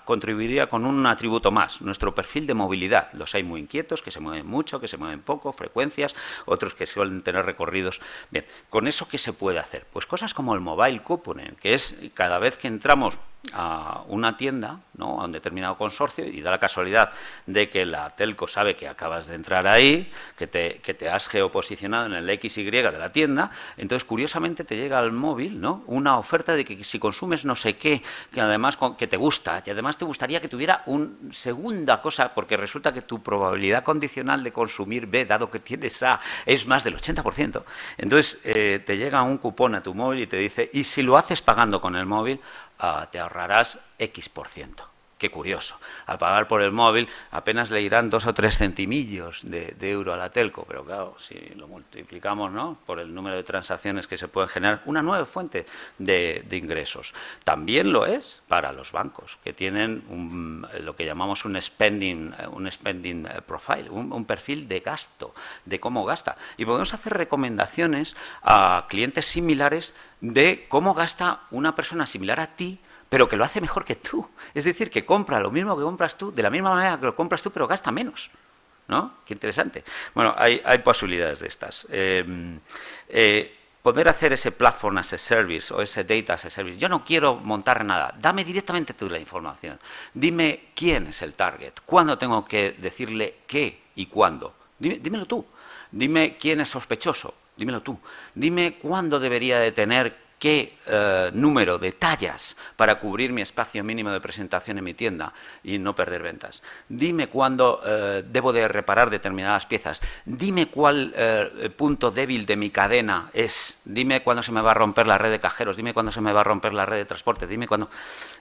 contribuiría con un atributo más, nuestro perfil de movilidad. Los hay muy inquietos, que se mueven mucho, que se mueven poco, frecuencias, otros que suelen tener recorridos. Bien, ¿con eso qué se puede hacer? Pues cosas como el mobile couponing, que es cada vez que entramos a una tienda, ¿no?, a un determinado consorcio, y da la casualidad de que la telco sabe que acabas de entrar ahí, que te has geoposicionado en el XY de la tienda, entonces curiosamente te llega al móvil, ¿no?, una oferta de que si consumes no sé qué, que además que te gusta, y además te gustaría que tuviera una segunda cosa, porque resulta que tu probabilidad condicional de consumir B, dado que tienes A, es más del 80%. Entonces te llega un cupón a tu móvil y te dice, y si lo haces pagando con el móvil, te ahorrarás X%. Qué curioso. Al pagar por el móvil apenas le irán 2 o 3 centimillos de euro a la telco, pero claro, si lo multiplicamos, ¿no?, por el número de transacciones que se pueden generar, una nueva fuente de ingresos. También lo es para los bancos, que tienen lo que llamamos un spending profile, un perfil de gasto, de cómo gasta. Y podemos hacer recomendaciones a clientes similares de cómo gasta una persona similar a ti, pero que lo hace mejor que tú. Es decir, que compra lo mismo que compras tú, de la misma manera que lo compras tú, pero gasta menos, ¿no? Qué interesante. Bueno, hay posibilidades de estas. Poder hacer ese platform as a service o ese data as a service. Yo no quiero montar nada. Dame directamente tú la información. Dime quién es el target. ¿Cuándo tengo que decirle qué y cuándo? Dímelo tú. Dime quién es sospechoso. Dímelo tú. Dime cuándo debería de tener qué número de tallas para cubrir mi espacio mínimo de presentación en mi tienda y no perder ventas. Dime cuándo debo de reparar determinadas piezas. Dime cuál punto débil de mi cadena es. Dime cuándo se me va a romper la red de cajeros. Dime cuándo se me va a romper la red de transporte. Dime cuándo.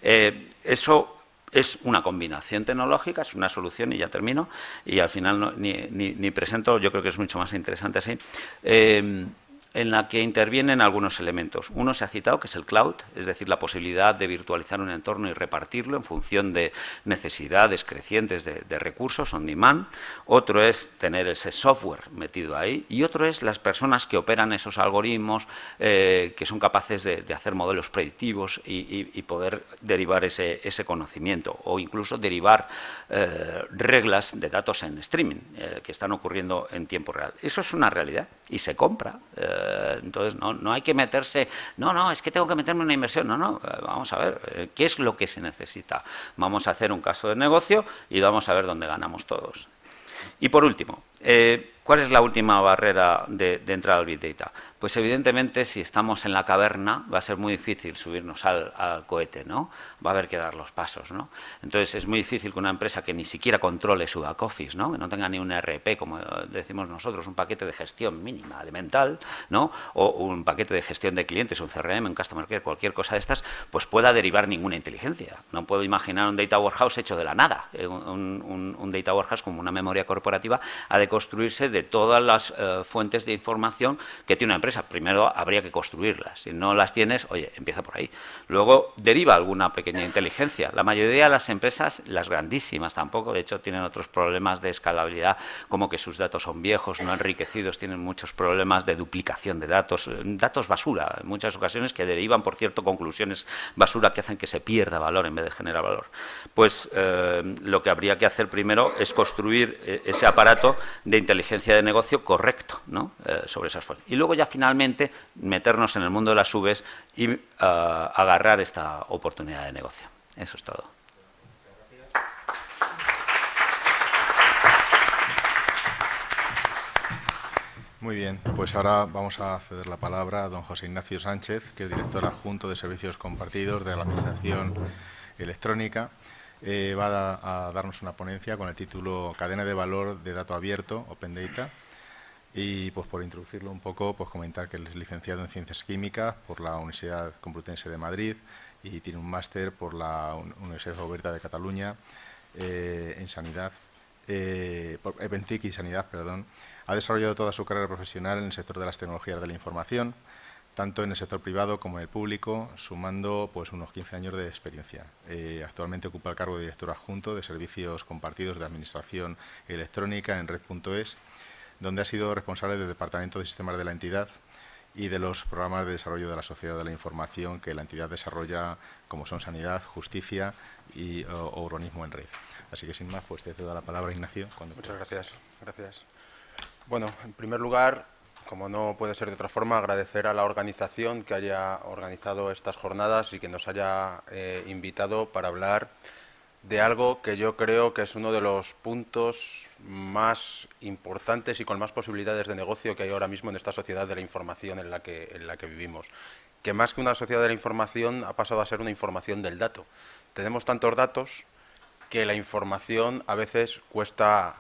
Eso es una combinación tecnológica, es una solución, y ya termino. Y al final ni presento, yo creo que es mucho más interesante así. En la que intervienen algunos elementos. Uno se ha citado, que es el cloud, es decir, la posibilidad de virtualizar un entorno y repartirlo en función de necesidades crecientes de recursos on demand. Otro es tener ese software metido ahí, y otro es las personas que operan esos algoritmos, que son capaces de hacer modelos predictivos y poder derivar ese conocimiento, o incluso derivar reglas de datos en streaming, que están ocurriendo en tiempo real. Eso es una realidad y se compra. Entonces no hay que meterse, no, es que tengo que meterme en una inversión, no, vamos a ver, ¿qué es lo que se necesita? Vamos a hacer un caso de negocio y vamos a ver dónde ganamos todos. Y por último, ¿cuál es la última barrera de entrar al Big Data? Pues evidentemente, si estamos en la caverna, va a ser muy difícil subirnos al cohete, ¿no? Va a haber que dar los pasos, ¿no? Entonces es muy difícil que una empresa que ni siquiera controle su back office, ¿no?, que no tenga ni un ERP, como decimos nosotros, un paquete de gestión mínima, elemental, ¿no?, o un paquete de gestión de clientes, un CRM, un Customer Care, cualquier cosa de estas, pues pueda derivar ninguna inteligencia. No puedo imaginar un Data Warehouse hecho de la nada. Un Data Warehouse, como una memoria corporativa, ha de construirse de todas las fuentes de información que tiene una empresa. Primero habría que construirlas. Si no las tienes, oye, empieza por ahí. Luego deriva alguna pequeña inteligencia. La mayoría de las empresas, las grandísimas tampoco, de hecho tienen otros problemas de escalabilidad, como que sus datos son viejos, no enriquecidos, tienen muchos problemas de duplicación de datos, datos basura, en muchas ocasiones, que derivan, por cierto, conclusiones basura que hacen que se pierda valor en vez de generar valor. Pues lo que habría que hacer primero es construir ese aparato de inteligencia de negocio correcto, ¿no?, sobre esas fuentes. Y luego ya finalmente meternos en el mundo de las subes y agarrar esta oportunidad de negocio. Eso es todo. Muy bien, pues ahora vamos a ceder la palabra a don José Ignacio Sánchez, que es director adjunto de Servicios Compartidos de la Administración Electrónica. Va a darnos una ponencia con el título Cadena de valor de dato abierto, Open Data. Y pues por introducirlo un poco, pues comentar que él es licenciado en Ciencias Químicas por la Universidad Complutense de Madrid y tiene un máster por la Universidad Oberta de Cataluña en Sanidad, por EPENTIC y Sanidad, perdón. Ha desarrollado toda su carrera profesional en el sector de las tecnologías de la información, tanto en el sector privado como en el público, sumando pues unos 15 años de experiencia. Actualmente ocupa el cargo de director adjunto de Servicios Compartidos de Administración Electrónica en Red.es, donde ha sido responsable del Departamento de Sistemas de la entidad y de los programas de desarrollo de la sociedad de la información que la entidad desarrolla, como son sanidad, justicia y o urbanismo en red. Así que sin más, pues te cedo la palabra, Ignacio. Muchas gracias. Bueno, en primer lugar, como no puede ser de otra forma, agradecer a la organización que haya organizado estas jornadas y que nos haya invitado para hablar de algo que yo creo que es uno de los puntos más importantes y con más posibilidades de negocio que hay ahora mismo en esta sociedad de la información en la que vivimos. Que más que una sociedad de la información ha pasado a ser una información del dato. Tenemos tantos datos que la información a veces cuesta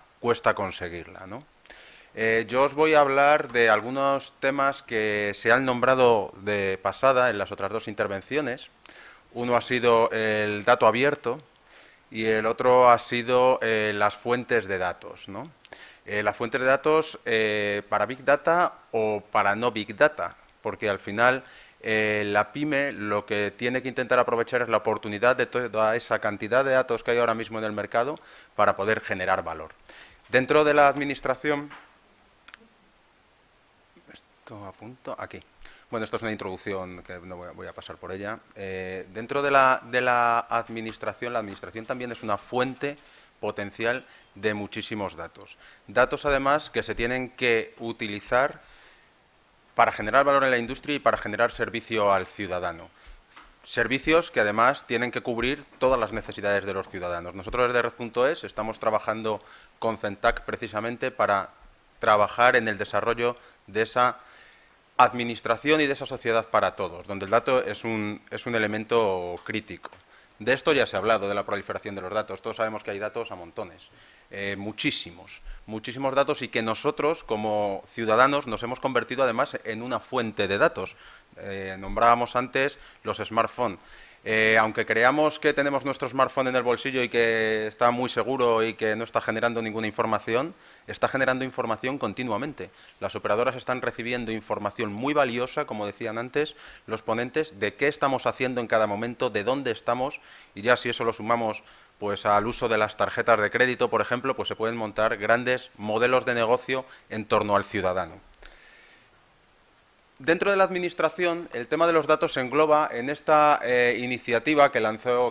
conseguirla, ¿no? Yo os voy a hablar de algunos temas que se han nombrado de pasada en las otras dos intervenciones. Uno ha sido el dato abierto y el otro ha sido las fuentes de datos, ¿no? Las fuentes de datos para Big Data o para no Big Data, porque al final la pyme lo que tiene que intentar aprovechar es la oportunidad de toda esa cantidad de datos que hay ahora mismo en el mercado para poder generar valor. Dentro de la administración, esto apunto aquí. Bueno, esto es una introducción que no voy a pasar por ella. Dentro de la administración también es una fuente potencial de muchísimos datos. Datos, además, que se tienen que utilizar para generar valor en la industria y para generar servicio al ciudadano. Servicios que, además, tienen que cubrir todas las necesidades de los ciudadanos. Nosotros desde Red.es estamos trabajando con CENTAC precisamente para trabajar en el desarrollo de esa administración y de esa sociedad para todos, donde el dato es un elemento crítico. De esto ya se ha hablado, de la proliferación de los datos. Todos sabemos que hay datos a montones, muchísimos datos, y que nosotros, como ciudadanos, nos hemos convertido además en una fuente de datos. Nombrábamos antes los smartphones. Aunque creamos que tenemos nuestro smartphone en el bolsillo y que está muy seguro y que no está generando ninguna información, está generando información continuamente. Las operadoras están recibiendo información muy valiosa, como decían antes los ponentes, de qué estamos haciendo en cada momento, de dónde estamos, y ya si eso lo sumamos pues al uso de las tarjetas de crédito, por ejemplo, pues se pueden montar grandes modelos de negocio en torno al ciudadano. Dentro de la administración, el tema de los datos se engloba en esta iniciativa que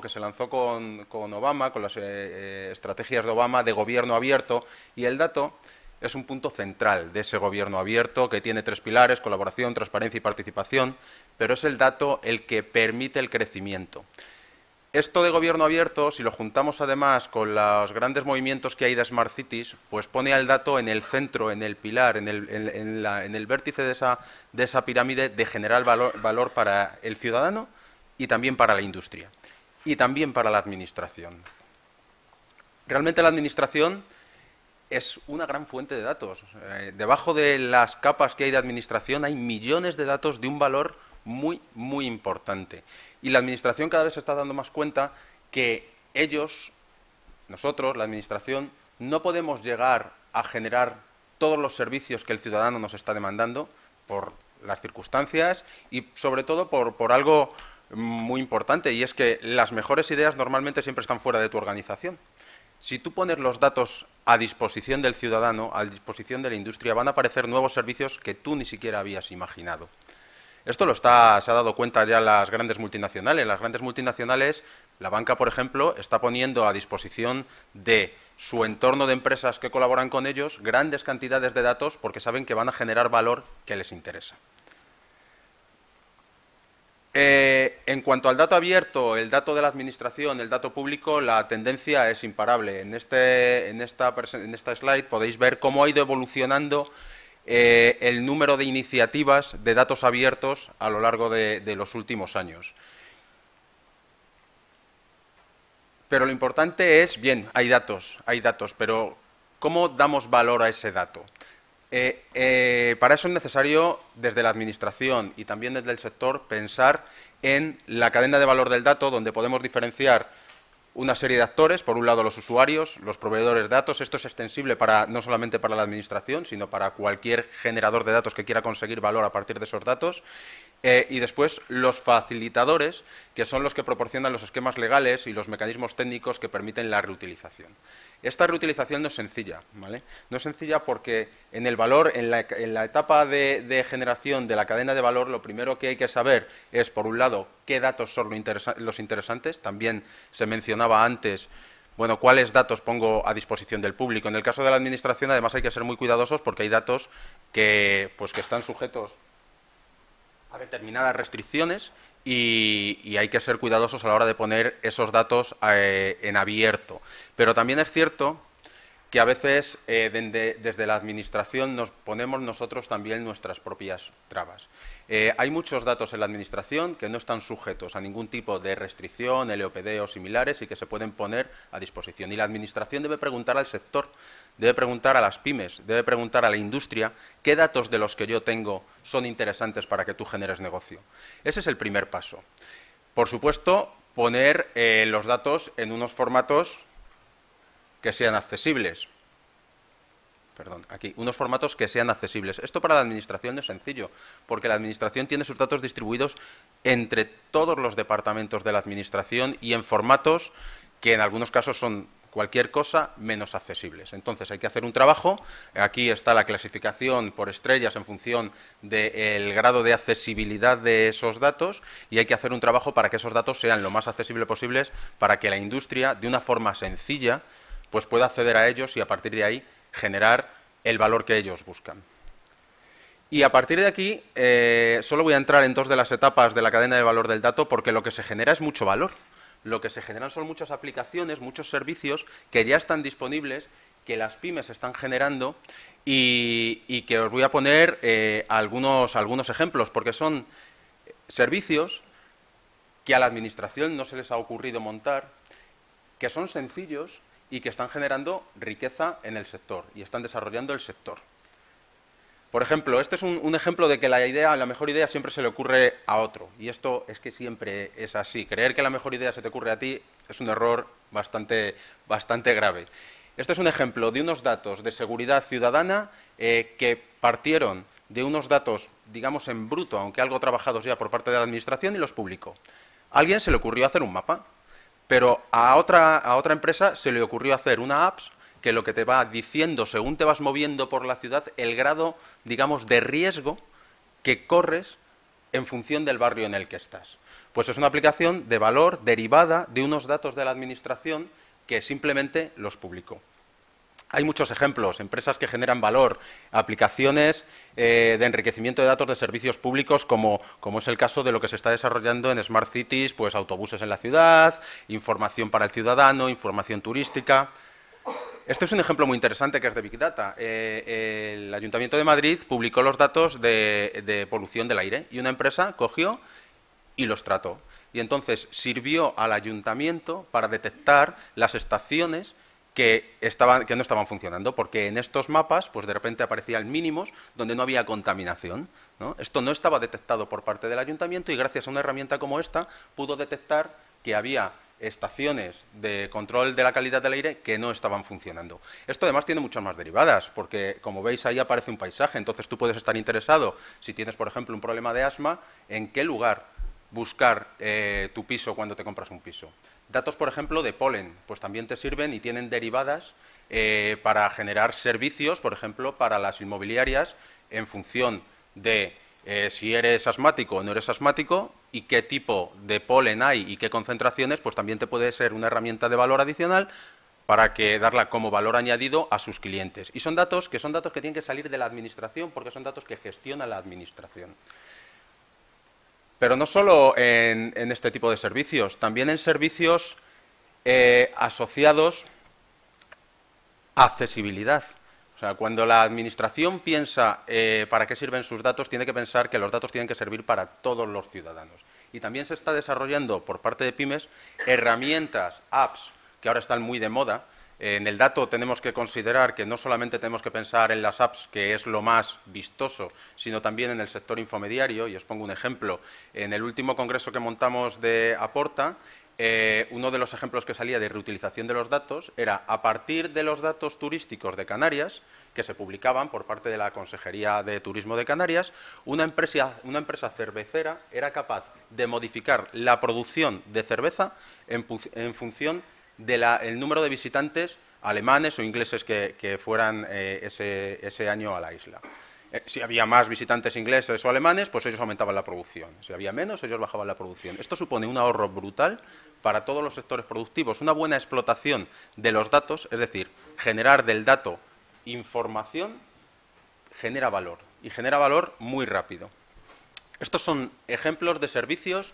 se lanzó con Obama, con las estrategias de Obama de gobierno abierto, y el dato es un punto central de ese gobierno abierto que tiene 3 pilares: colaboración, transparencia y participación, pero es el dato el que permite el crecimiento. Esto de gobierno abierto, si lo juntamos además con los grandes movimientos que hay de Smart Cities, pues pone al dato en el centro, en el pilar, en el vértice de esa pirámide de generar valor para el ciudadano y también para la industria y también para la administración. Realmente la administración es una gran fuente de datos. Debajo de las capas que hay de administración hay millones de datos de un valor muy, muy importante. Y la administración cada vez se está dando más cuenta que nosotros, la administración, no podemos llegar a generar todos los servicios que el ciudadano nos está demandando por las circunstancias y sobre todo por algo muy importante, y es que las mejores ideas normalmente siempre están fuera de tu organización. Si tú pones los datos a disposición del ciudadano, a disposición de la industria, van a aparecer nuevos servicios que tú ni siquiera habías imaginado. Esto se ha dado cuenta ya las grandes multinacionales. Las grandes multinacionales, la banca, por ejemplo, está poniendo a disposición de su entorno de empresas que colaboran con ellos grandes cantidades de datos porque saben que van a generar valor que les interesa. En cuanto al dato abierto, el dato de la administración, el dato público, la tendencia es imparable. En esta slide podéis ver cómo ha ido evolucionando el número de iniciativas de datos abiertos a lo largo de los últimos años. Pero lo importante es, bien, hay datos, pero ¿cómo damos valor a ese dato? Para eso es necesario, desde la administración y también desde el sector, pensar en la cadena de valor del dato, donde podemos diferenciar una serie de actores: por un lado los usuarios, los proveedores de datos. Esto es extensible no solamente para la administración, sino para cualquier generador de datos que quiera conseguir valor a partir de esos datos. Y después los facilitadores, que son los que proporcionan los esquemas legales y los mecanismos técnicos que permiten la reutilización. Esta reutilización no es sencilla, ¿vale? No es sencilla porque en el valor, en la etapa de generación de la cadena de valor, lo primero que hay que saber es, por un lado, qué datos son los interesantes. También se mencionaba antes bueno, ¿cuáles datos pongo a disposición del público? En el caso de la Administración, además, hay que ser muy cuidadosos porque hay datos que están sujetos a determinadas restricciones y hay que ser cuidadosos a la hora de poner esos datos en abierto. Pero también es cierto que a veces desde la Administración nos ponemos nosotros también nuestras propias trabas. Hay muchos datos en la Administración que no están sujetos a ningún tipo de restricción, LOPD o similares y que se pueden poner a disposición. Y la Administración debe preguntar al sector, debe preguntar a las pymes, debe preguntar a la industria qué datos de los que yo tengo son interesantes para que tú generes negocio. Ese es el primer paso. Por supuesto, poner los datos en unos formatos que sean accesibles. Perdón, aquí, unos formatos que sean accesibles. Esto para la Administración no es sencillo, porque la Administración tiene sus datos distribuidos entre todos los departamentos de la Administración y en formatos que en algunos casos son cualquier cosa menos accesibles. Entonces hay que hacer un trabajo. Aquí está la clasificación por estrellas en función del grado de accesibilidad de esos datos y hay que hacer un trabajo para que esos datos sean lo más accesibles posibles para que la industria, de una forma sencilla, pues pueda acceder a ellos y a partir de ahí generar el valor que ellos buscan. Y a partir de aquí, solo voy a entrar en dos de las etapas de la cadena de valor del dato porque lo que se genera es mucho valor. Lo que se generan son muchas aplicaciones, muchos servicios que ya están disponibles, que las pymes están generando y que os voy a poner algunos ejemplos, porque son servicios que a la Administración no se les ha ocurrido montar, que son sencillos y que están generando riqueza en el sector y están desarrollando el sector. Por ejemplo, este es un ejemplo de que la mejor idea siempre se le ocurre a otro. Y esto es que siempre es así. Creer que la mejor idea se te ocurre a ti es un error bastante grave. Este es un ejemplo de unos datos de seguridad ciudadana que partieron de unos datos, digamos, en bruto, aunque algo trabajados ya por parte de la Administración, y los publicó. A alguien se le ocurrió hacer un mapa. Pero a otra empresa se le ocurrió hacer una app que lo que te va diciendo, según te vas moviendo por la ciudad, el grado, digamos, de riesgo que corres en función del barrio en el que estás. Pues es una aplicación de valor derivada de unos datos de la Administración que simplemente los publicó. Hay muchos ejemplos, empresas que generan valor, aplicaciones de enriquecimiento de datos de servicios públicos, como es el caso de lo que se está desarrollando en Smart Cities, pues autobuses en la ciudad, información para el ciudadano, información turística. Este es un ejemplo muy interesante que es de Big Data. El Ayuntamiento de Madrid publicó los datos de polución del aire y una empresa cogió y los trató. Y entonces sirvió al ayuntamiento para detectar las estaciones que no estaban funcionando, porque en estos mapas pues de repente aparecían mínimos donde no había contaminación, ¿no? Esto no estaba detectado por parte del ayuntamiento y gracias a una herramienta como esta pudo detectar que había estaciones de control de la calidad del aire que no estaban funcionando. Esto además tiene muchas más derivadas, porque como veis ahí aparece un paisaje, entonces tú puedes estar interesado, si tienes por ejemplo un problema de asma, en qué lugar buscar tu piso cuando te compras un piso. Datos, por ejemplo, de polen, pues también te sirven y tienen derivadas para generar servicios, por ejemplo, para las inmobiliarias en función de si eres asmático o no eres asmático y qué tipo de polen hay y qué concentraciones, pues también te puede ser una herramienta de valor adicional para darla como valor añadido a sus clientes. Y son datos que tienen que salir de la Administración porque son datos que gestiona la Administración. Pero no solo en este tipo de servicios, también en servicios asociados a accesibilidad. O sea, cuando la Administración piensa para qué sirven sus datos, tiene que pensar que los datos tienen que servir para todos los ciudadanos. Y también se está desarrollando por parte de pymes herramientas, apps, que ahora están muy de moda. En el dato tenemos que considerar que no solamente tenemos que pensar en las apps, que es lo más vistoso, sino también en el sector infomediario. Y os pongo un ejemplo. En el último congreso que montamos de Aporta, uno de los ejemplos que salía de reutilización de los datos era a partir de los datos turísticos de Canarias, que se publicaban por parte de la Consejería de Turismo de Canarias, una empresa cervecera era capaz de modificar la producción de cerveza en función del número de visitantes alemanes o ingleses que fueran ese año a la isla. Si había más visitantes ingleses o alemanes, pues ellos aumentaban la producción. Si había menos, ellos bajaban la producción. Esto supone un ahorro brutal para todos los sectores productivos. Una buena explotación de los datos, es decir, generar del dato información, genera valor. Y genera valor muy rápido. Estos son ejemplos de servicios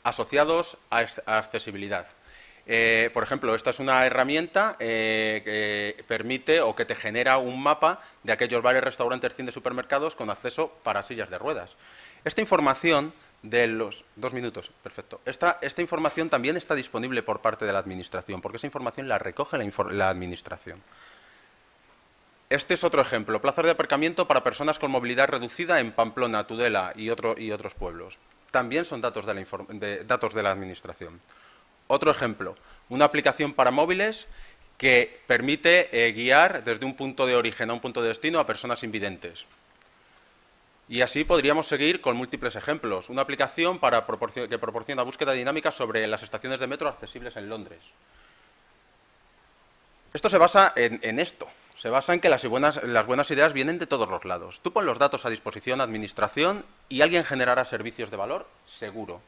asociados a accesibilidad. Por ejemplo, esta es una herramienta que permite o que te genera un mapa de aquellos bares, restaurantes, cines, supermercados con acceso para sillas de ruedas. Esta información de los 2 minutos, perfecto. Esta información también está disponible por parte de la Administración, porque esa información la recoge la Administración. Este es otro ejemplo, plazas de aparcamiento para personas con movilidad reducida en Pamplona, Tudela y otros pueblos. También son datos de la Administración. Otro ejemplo, una aplicación para móviles que permite guiar desde un punto de origen a un punto de destino a personas invidentes. Y así podríamos seguir con múltiples ejemplos. Una aplicación que proporciona búsqueda dinámica sobre las estaciones de metro accesibles en Londres. Esto se basa en esto. Se basa en que las buenas ideas vienen de todos los lados. Tú pon los datos a disposición, administración, y alguien generará servicios de valor, seguro.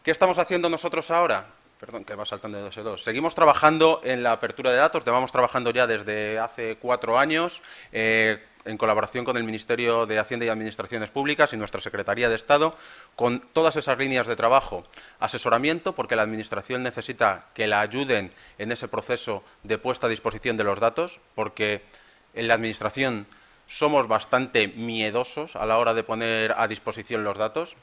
¿Qué estamos haciendo nosotros ahora? Perdón, que va saltando de 2 en 2. Seguimos trabajando en la apertura de datos, llevamos trabajando ya desde hace 4 años, en colaboración con el Ministerio de Hacienda y Administraciones Públicas y nuestra Secretaría de Estado, con todas esas líneas de trabajo. Asesoramiento, porque la Administración necesita que la ayuden en ese proceso de puesta a disposición de los datos, porque en la Administración somos bastante miedosos a la hora de poner a disposición los datos.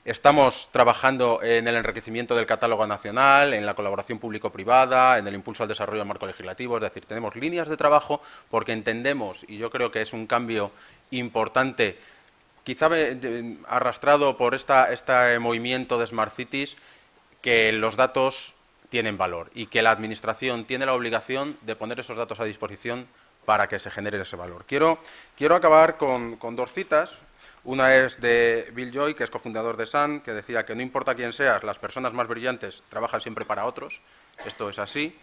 Estamos trabajando en el enriquecimiento del catálogo nacional, en la colaboración público-privada, en el impulso al desarrollo del marco legislativo, es decir, tenemos líneas de trabajo porque entendemos, y yo creo que es un cambio importante, quizá arrastrado por este movimiento de Smart Cities, que los datos tienen valor y que la Administración tiene la obligación de poner esos datos a disposición para que se genere ese valor. Quiero acabar con 2 citas. Una es de Bill Joy, que es cofundador de Sun, que decía que no importa quién seas, las personas más brillantes trabajan siempre para otros. Esto es así.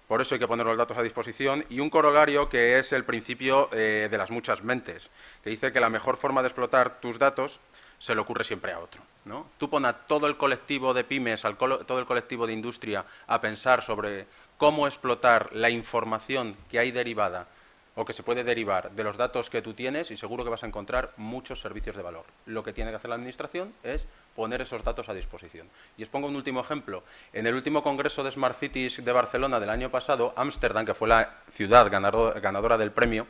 Por eso hay que poner los datos a disposición. Y un corolario que es el principio de las muchas mentes, que dice que la mejor forma de explotar tus datos se le ocurre siempre a otro, ¿no? Tú pon a todo el colectivo de pymes, todo el colectivo de industria a pensar sobre cómo explotar la información que hay derivada o que se puede derivar de los datos que tú tienes y seguro que vas a encontrar muchos servicios de valor. Lo que tiene que hacer la Administración es poner esos datos a disposición. Y os pongo un último ejemplo. En el último Congreso de Smart Cities de Barcelona del año pasado, Ámsterdam, que fue la ciudad ganadora del premio,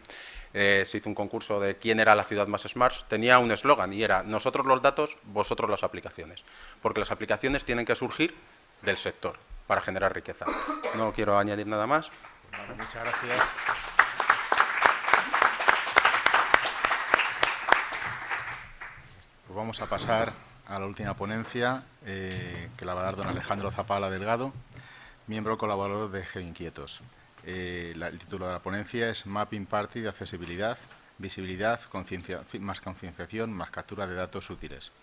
se hizo un concurso de quién era la ciudad más smart, tenía un eslogan y era: nosotros los datos, vosotros las aplicaciones. Porque las aplicaciones tienen que surgir del sector para generar riqueza. No quiero añadir nada más. Vale, muchas gracias. Pues vamos a pasar a la última ponencia, que la va a dar don Alejandro Zapala Delgado, miembro colaborador de GeoInquietos. El título de la ponencia es Mapping Party de accesibilidad, visibilidad, más concienciación, más captura de datos útiles.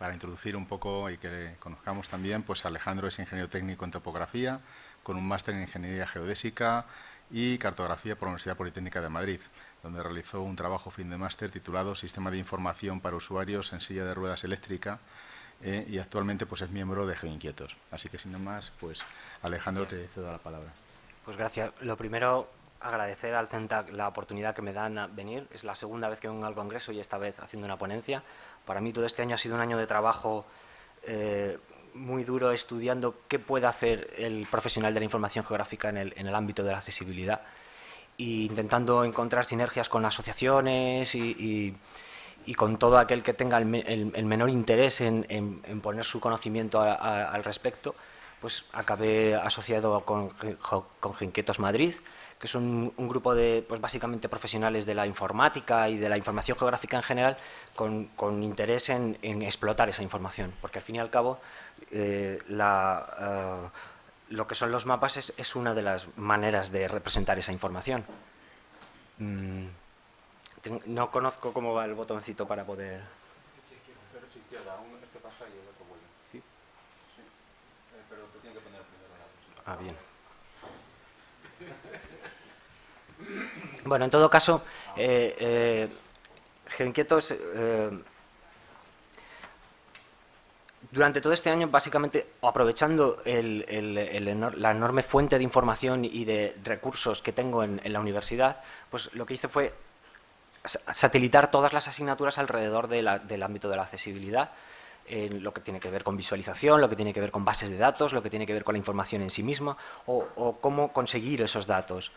Para introducir un poco y que conozcamos también, pues Alejandro es ingeniero técnico en topografía, con un máster en ingeniería geodésica y cartografía por la Universidad Politécnica de Madrid, donde realizó un trabajo fin de máster titulado Sistema de información para usuarios en silla de ruedas eléctrica, y actualmente pues es miembro de GeoInquietos. Así que sin más, pues Alejandro, te cedo la palabra. Pues gracias. Lo primero, agradecer al CENTAC la oportunidad que me dan a venir. Es la segunda vez que vengo al Congreso y esta vez haciendo una ponencia. Para mí todo este año ha sido un año de trabajo muy duro estudiando qué puede hacer el profesional de la información geográfica en el ámbito de la accesibilidad e intentando encontrar sinergias con asociaciones y con todo aquel que tenga el menor interés en poner su conocimiento al respecto. Pues acabé asociado con GeoInquietos Madrid, que son un grupo de, pues básicamente profesionales de la informática y de la información geográfica en general, con interés en explotar esa información, porque al fin y al cabo lo que son los mapas es una de las maneras de representar esa información. No conozco cómo va el botoncito para poder... Ah, bien. Bueno, en todo caso, GeoInquieto es... durante todo este año, básicamente, aprovechando la enorme fuente de información y de recursos que tengo en la universidad, pues lo que hice fue satelitar todas las asignaturas alrededor del ámbito de la accesibilidad, lo que tiene que ver con visualización, lo que tiene que ver con bases de datos, lo que tiene que ver con la información en sí misma o cómo conseguir esos datos,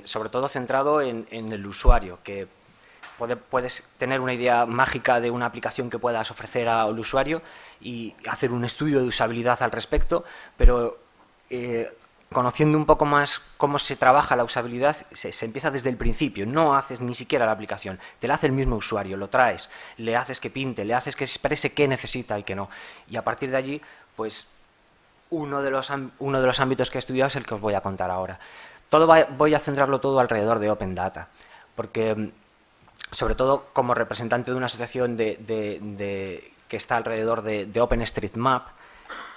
sobre todo centrado en el usuario, que puedes tener una idea mágica de una aplicación que puedas ofrecer al usuario y hacer un estudio de usabilidad al respecto, pero conociendo un poco más cómo se trabaja la usabilidad, se empieza desde el principio, no haces ni siquiera la aplicación, te la hace el mismo usuario, lo traes, le haces que pinte, le haces que exprese qué necesita y qué no. Y a partir de allí, pues uno de los ámbitos que he estudiado es el que os voy a contar ahora. Voy a centrarlo todo alrededor de Open Data, porque sobre todo como representante de una asociación que está alrededor de OpenStreetMap,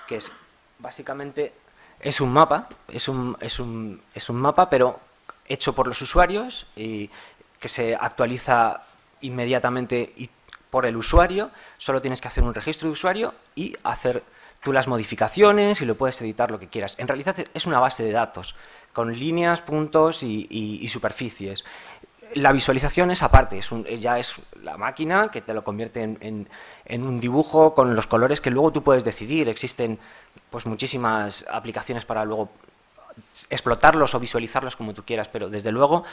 que es básicamente es un mapa, es un mapa, pero hecho por los usuarios y que se actualiza inmediatamente por el usuario. Solo tienes que hacer un registro de usuario y hacer tú las modificaciones y lo puedes editar lo que quieras. En realidad es una base de datos con líneas, puntos y superficies. La visualización es aparte, ya es la máquina que te lo convierte en un dibujo con los colores que luego tú puedes decidir. Existen pues muchísimas aplicaciones para luego explotarlos o visualizarlos como tú quieras, pero desde luego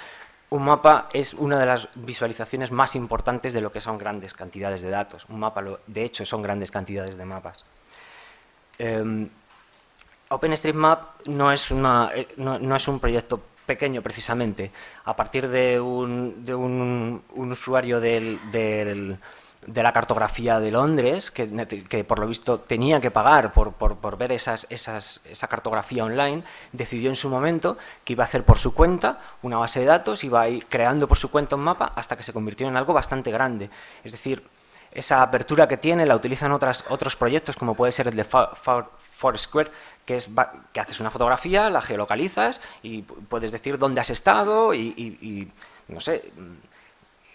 un mapa es una de las visualizaciones más importantes de lo que son grandes cantidades de datos. Un mapa, de hecho, son grandes cantidades de mapas. OpenStreetMap no es un proyecto pequeño precisamente. A partir de un usuario de la cartografía de Londres, que por lo visto tenía que pagar por ver esa cartografía online, decidió en su momento que iba a hacer por su cuenta una base de datos, iba a ir creando por su cuenta un mapa hasta que se convirtió en algo bastante grande. Es decir, esa apertura que tiene la utilizan otros proyectos, como puede ser el de Foursquare, que haces una fotografía, la geolocalizas y puedes decir dónde has estado y no sé,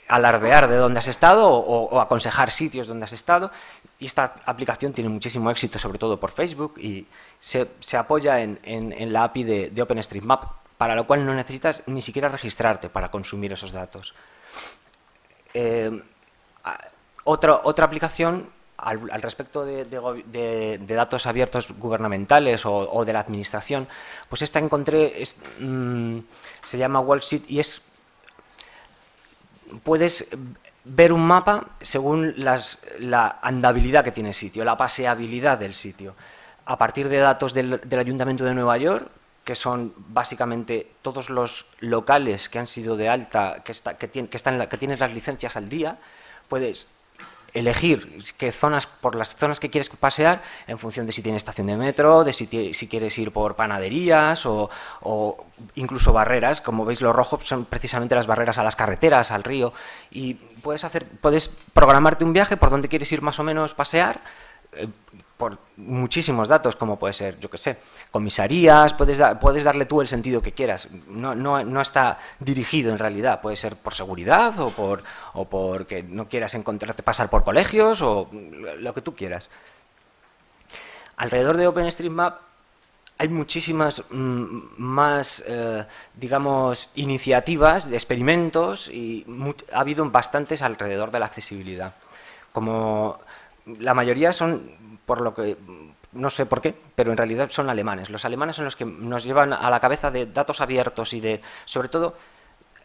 alardear de dónde has estado o aconsejar sitios donde has estado. Y esta aplicación tiene muchísimo éxito, sobre todo por Facebook, y se apoya en la API de OpenStreetMap, para lo cual no necesitas ni siquiera registrarte para consumir esos datos. Otra aplicación al respecto de datos abiertos gubernamentales o de la administración, pues esta encontré, se llama Wallsheet y puedes ver un mapa según la andabilidad que tiene el sitio, la paseabilidad del sitio, a partir de datos del Ayuntamiento de Nueva York, que son básicamente todos los locales que han sido de alta, que tienes las licencias al día. Puedes elegir por las zonas que quieres pasear en función de si tiene estación de metro, de si quieres ir por panaderías o incluso barreras. Como veis, los rojos son precisamente las barreras a las carreteras, al río, y puedes programarte un viaje por donde quieres ir más o menos pasear, por muchísimos datos, como puede ser, yo qué sé, comisarías, puedes darle tú el sentido que quieras. No está dirigido en realidad, puede ser por seguridad o porque no quieras pasar por colegios o lo que tú quieras. Alrededor de OpenStreetMap hay muchísimas más, digamos, iniciativas de experimentos y ha habido bastantes alrededor de la accesibilidad. Como la mayoría son, por lo que no sé por qué, pero en realidad son alemanes. Los alemanes son los que nos llevan a la cabeza de datos abiertos y de, sobre todo,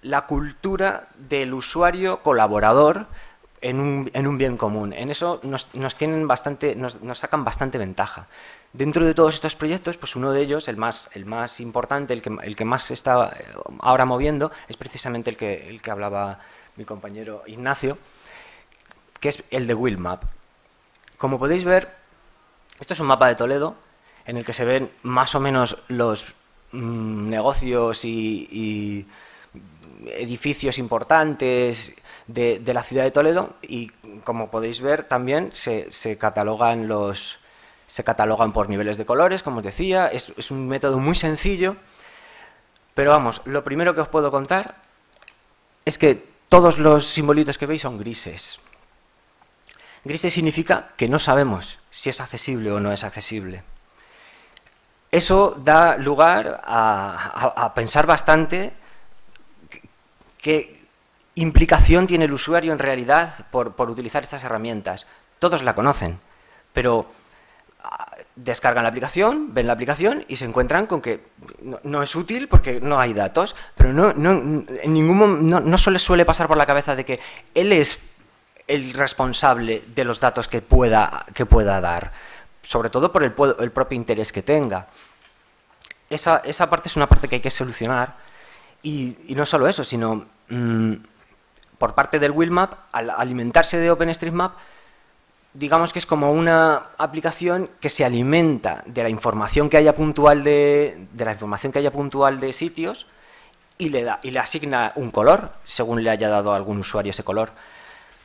la cultura del usuario colaborador en un bien común. En eso nos sacan bastante ventaja. Dentro de todos estos proyectos, pues uno de ellos, el más importante, el que más se está ahora moviendo, es precisamente el que hablaba mi compañero Ignacio, que es el de Willmap. Como podéis ver, esto es un mapa de Toledo en el que se ven más o menos los negocios y edificios importantes de la ciudad de Toledo, y como podéis ver también se catalogan por niveles de colores, como os decía. Es un método muy sencillo, pero vamos, lo primero que os puedo contar es que todos los simbolitos que veis son grises. Grises significa que no sabemos si es accesible o no es accesible. Eso da lugar a pensar bastante qué implicación tiene el usuario en realidad por utilizar estas herramientas. Todos la conocen, pero descargan la aplicación, ven la aplicación y se encuentran con que no es útil porque no hay datos, pero no suele pasar por la cabeza de que él es el responsable de los datos que pueda dar, sobre todo por el propio interés que tenga. Esa parte es una parte que hay que solucionar y no solo eso, sino por parte del WheelMap, al alimentarse de OpenStreetMap, digamos que es como una aplicación que se alimenta de la información que haya puntual de sitios y le asigna un color según le haya dado a algún usuario ese color.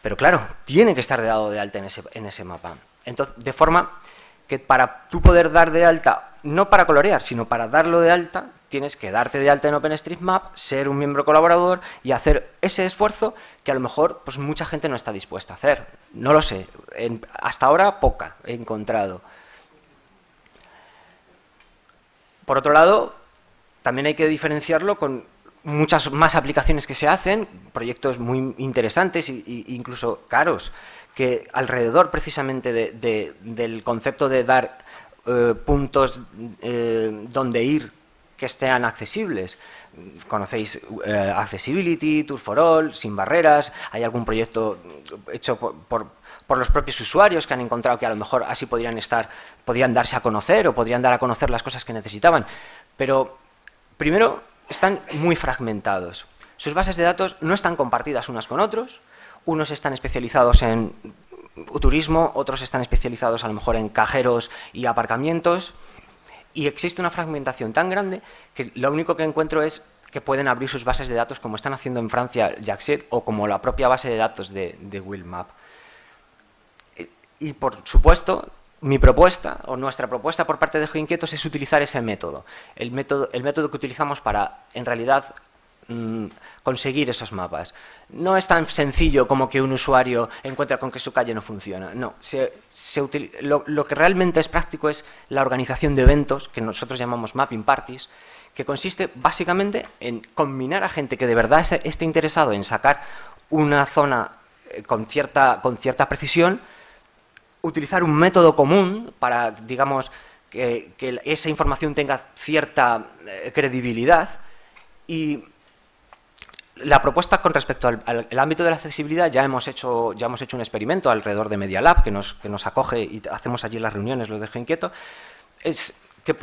Pero claro, tiene que estar dado de alta en ese mapa. Entonces, de forma que para tú poder dar de alta, no para colorear, sino para darlo de alta, tienes que darte de alta en OpenStreetMap, ser un miembro colaborador y hacer ese esfuerzo que a lo mejor pues, mucha gente no está dispuesta a hacer. No lo sé, hasta ahora poca he encontrado. Por otro lado, también hay que diferenciarlo con muchas más aplicaciones que se hacen, proyectos muy interesantes e incluso caros, que alrededor precisamente del concepto de dar puntos donde ir que estén accesibles. Conocéis Accessibility, Tour for All, Sin Barreras, hay algún proyecto hecho por los propios usuarios que han encontrado que a lo mejor así podrían darse a conocer o podrían dar a conocer las cosas que necesitaban. Pero primero están muy fragmentados. Sus bases de datos no están compartidas unas con otros. Unos están especializados en turismo, otros están especializados a lo mejor en cajeros y aparcamientos. Y existe una fragmentación tan grande que lo único que encuentro es que pueden abrir sus bases de datos como están haciendo en Francia Jackset o como la propia base de datos de WheelMap. Y por supuesto, mi propuesta o nuestra propuesta por parte de GeoInquietos es utilizar ese método. El método que utilizamos para, en realidad, conseguir esos mapas. No es tan sencillo como que un usuario encuentra con que su calle no funciona. No, lo que realmente es práctico es la organización de eventos, que nosotros llamamos mapping parties, que consiste básicamente en combinar a gente que de verdad esté interesado en sacar una zona con cierta precisión, utilizar un método común para, digamos, que esa información tenga cierta credibilidad. Y la propuesta con respecto al ámbito de la accesibilidad, ya hemos hecho un experimento alrededor de Media Lab, que nos acoge y hacemos allí las reuniones, los de GeoInquieto, es que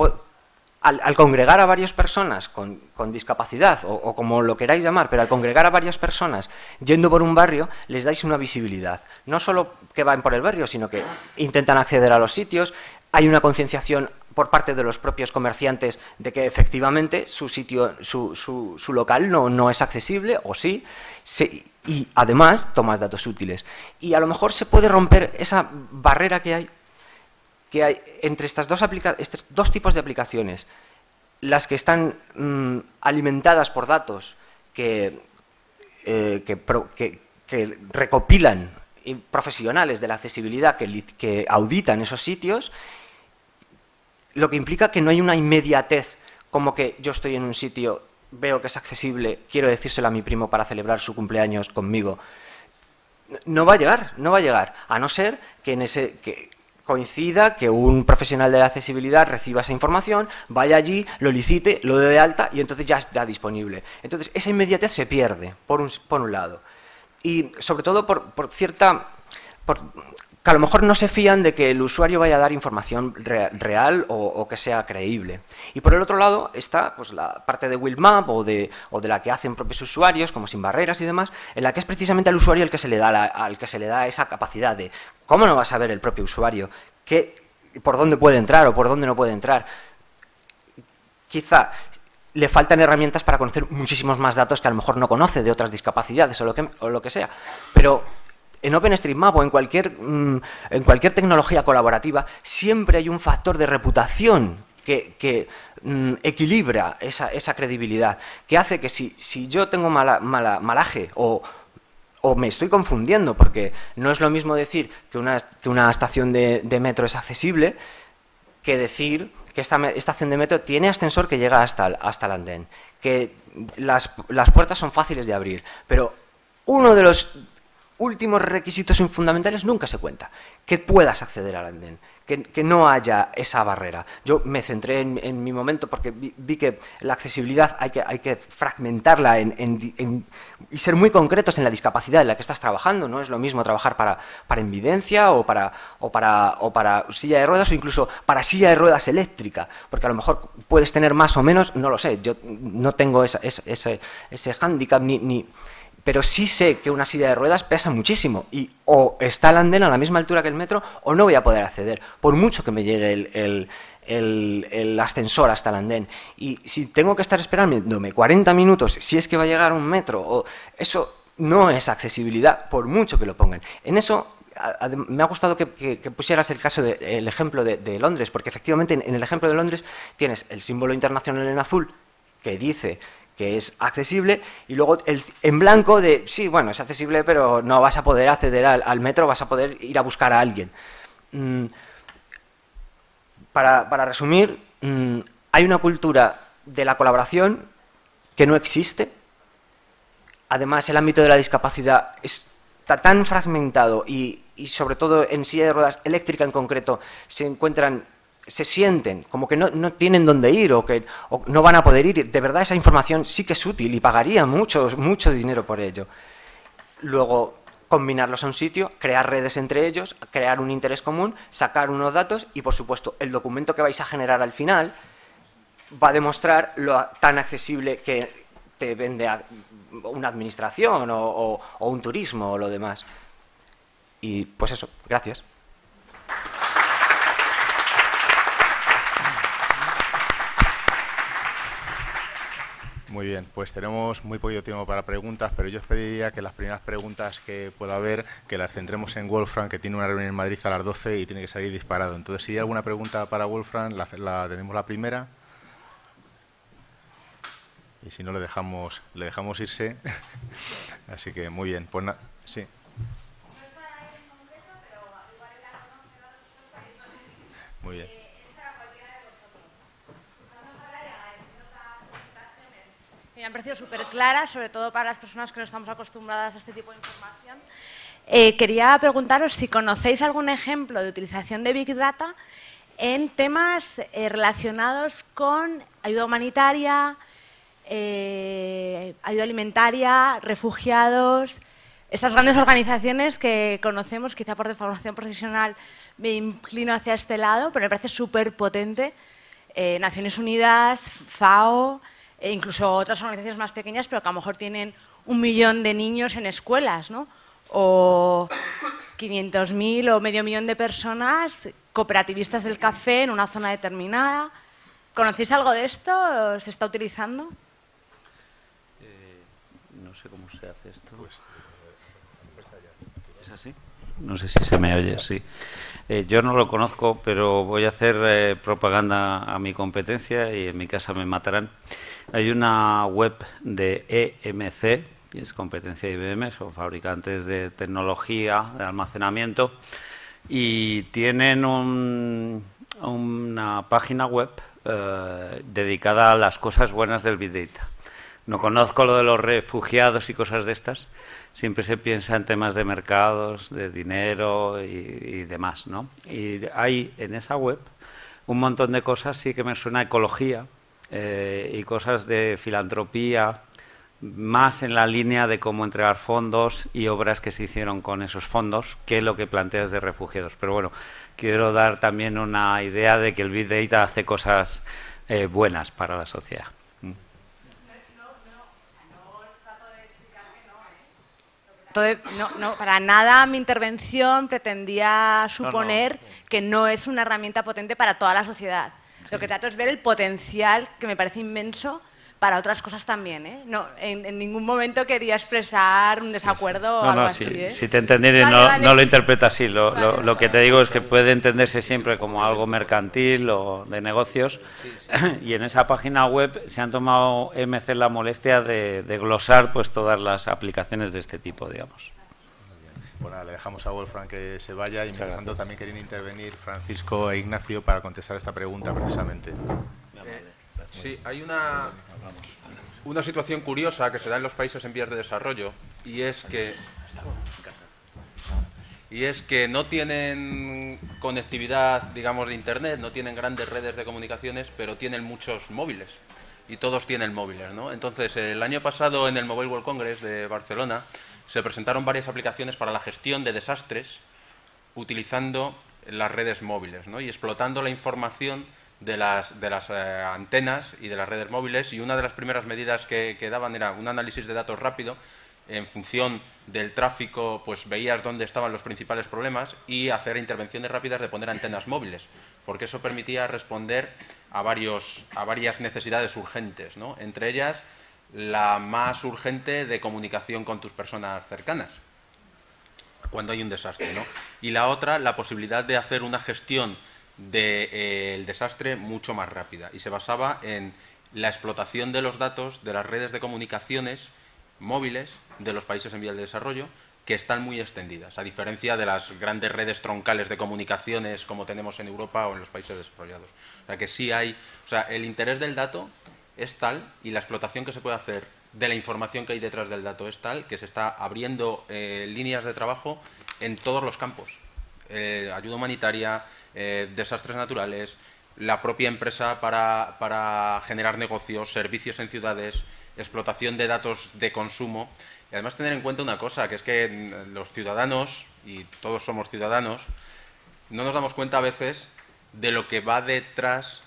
al congregar a varias personas con discapacidad, o como lo queráis llamar, pero al congregar a varias personas yendo por un barrio, les dais una visibilidad. No solo que van por el barrio, sino que intentan acceder a los sitios, hay una concienciación por parte de los propios comerciantes de que efectivamente su sitio, su local no es accesible, o sí, y además tomas datos útiles. Y a lo mejor se puede romper esa barrera que hay entre estos dos tipos de aplicaciones, las que están alimentadas por datos que recopilan profesionales de la accesibilidad que auditan esos sitios, lo que implica que no hay una inmediatez, como que yo estoy en un sitio, veo que es accesible, quiero decírselo a mi primo para celebrar su cumpleaños conmigo. No va a llegar, a no ser que coincida que un profesional de la accesibilidad reciba esa información, vaya allí, lo licite, lo dé de alta y entonces ya está disponible. Entonces esa inmediatez se pierde, por un lado. Y sobre todo que a lo mejor no se fían de que el usuario vaya a dar información real o que sea creíble. Y por el otro lado está pues, la parte de WheelMap o de la que hacen propios usuarios, como Sin Barreras y demás, en la que es precisamente al usuario al que se le da esa capacidad de cómo no va a saber el propio usuario por dónde puede entrar o por dónde no puede entrar. Quizá le faltan herramientas para conocer muchísimos más datos que a lo mejor no conoce de otras discapacidades o lo que sea, pero en OpenStreetMap o en cualquier tecnología colaborativa siempre hay un factor de reputación que equilibra esa credibilidad, que hace que si yo tengo malaje o o me estoy confundiendo, porque no es lo mismo decir que una estación de metro es accesible que decir que esta estación de metro tiene ascensor que llega hasta el andén, que las puertas son fáciles de abrir, pero uno de los últimos requisitos fundamentales nunca se cuenta, que puedas acceder al andén, que no haya esa barrera. Yo me centré en mi momento porque vi que la accesibilidad hay que fragmentarla y ser muy concretos en la discapacidad en la que estás trabajando. No es lo mismo trabajar para invidencia o para silla de ruedas, o incluso para silla de ruedas eléctrica, porque a lo mejor puedes tener más o menos, no lo sé, yo no tengo ese hándicap pero sí sé que una silla de ruedas pesa muchísimo y o está el andén a la misma altura que el metro o no voy a poder acceder, por mucho que me llegue el ascensor hasta el andén. Y si tengo que estar esperándome 40 minutos, si es que va a llegar un metro, eso no es accesibilidad, por mucho que lo pongan. En eso me ha gustado que pusieras el ejemplo de Londres, porque efectivamente en el ejemplo de Londres tienes el símbolo internacional en azul que dice que es accesible, y luego en blanco de, sí, bueno, es accesible, pero no vas a poder acceder al metro, vas a poder ir a buscar a alguien. Para resumir, hay una cultura de la colaboración que no existe. Además, el ámbito de la discapacidad está tan fragmentado y sobre todo en silla de ruedas eléctrica en concreto, se sienten como que no tienen dónde ir o no van a poder ir. De verdad, esa información sí que es útil y pagaría mucho dinero por ello. Luego, combinarlos a un sitio, crear redes entre ellos, crear un interés común, sacar unos datos y, por supuesto, el documento que vais a generar al final va a demostrar lo tan accesible que te vende una administración o un turismo o lo demás. Y pues eso, gracias. Muy bien, pues tenemos muy poquito tiempo para preguntas, pero yo os pediría que las primeras preguntas que pueda haber, que las centremos en Wolfram, que tiene una reunión en Madrid a las 12 y tiene que salir disparado. Entonces, si hay alguna pregunta para Wolfram, tenemos la primera. Y si no, le dejamos irse. Así que, muy bien. Pues sí. Muy bien. Me han parecido súper claras, sobre todo para las personas que no estamos acostumbradas a este tipo de información. Quería preguntaros si conocéis algún ejemplo de utilización de Big Data en temas relacionados con ayuda humanitaria, ayuda alimentaria, refugiados, estas grandes organizaciones que conocemos. Quizá por formación profesional me inclino hacia este lado, pero me parece súper potente. Naciones Unidas, FAO, e incluso otras organizaciones más pequeñas, pero que a lo mejor tienen 1 millón de niños en escuelas, ¿no? O 500.000 o medio millón de personas, cooperativistas del café en una zona determinada. ¿Conocéis algo de esto? ¿Se está utilizando? No sé cómo se hace esto. ¿Es así? No sé si se me oye, sí. Yo no lo conozco, pero voy a hacer propaganda a mi competencia y en mi casa me matarán. Hay una web de EMC, que es competencia de IBM, son fabricantes de tecnología, de almacenamiento, y tienen una página web dedicada a las cosas buenas del Big Data. No conozco lo de los refugiados y cosas de estas. Siempre se piensa en temas de mercados, de dinero y demás, ¿no? Y hay en esa web un montón de cosas, sí que me suena a ecología y cosas de filantropía, más en la línea de cómo entregar fondos y obras que se hicieron con esos fondos que lo que planteas de refugiados. Pero bueno, quiero dar también una idea de que el Big Data hace cosas buenas para la sociedad. No, para nada mi intervención pretendía suponer que no es una herramienta potente para toda la sociedad. Sí. Lo que trato es ver el potencial, que me parece inmenso, para otras cosas también, ¿eh? No, en ningún momento quería expresar un desacuerdo o algo así, ¿eh? Si te entenderé, no lo interpreta así. Lo que te digo es que puede entenderse siempre como algo mercantil o de negocios, y en esa página web se han tomado MC la molestia de glosar pues todas las aplicaciones de este tipo, digamos. Bueno, le dejamos a Wolfram que se vaya, y mientras tanto también querían intervenir Francisco e Ignacio para contestar esta pregunta precisamente. Sí, hay una situación curiosa que se da en los países en vías de desarrollo, y es que no tienen conectividad, digamos, de Internet, no tienen grandes redes de comunicaciones, pero tienen muchos móviles, y todos tienen móviles, ¿no? Entonces, el año pasado en el Mobile World Congress de Barcelona se presentaron varias aplicaciones para la gestión de desastres utilizando las redes móviles, ¿no? Y explotando la información de las antenas y de las redes móviles, y una de las primeras medidas que daban era un análisis de datos rápido. En función del tráfico, pues veías dónde estaban los principales problemas y hacer intervenciones rápidas de poner antenas móviles, porque eso permitía responder a varias necesidades urgentes, ¿no? Entre ellas, la más urgente de comunicación con tus personas cercanas cuando hay un desastre, ¿no? Y la otra, la posibilidad de hacer una gestión del desastre mucho más rápida, y se basaba en la explotación de los datos de las redes de comunicaciones móviles de los países en vías de desarrollo, que están muy extendidas, a diferencia de las grandes redes troncales de comunicaciones como tenemos en Europa o en los países desarrollados. O sea que sí hay, o sea, el interés del dato es tal, y la explotación que se puede hacer de la información que hay detrás del dato es tal, que se está abriendo líneas de trabajo en todos los campos. Ayuda humanitaria, desastres naturales, la propia empresa para generar negocios, servicios en ciudades, explotación de datos de consumo. Y además tener en cuenta una cosa, que es que los ciudadanos, y todos somos ciudadanos, no nos damos cuenta a veces de lo que va detrás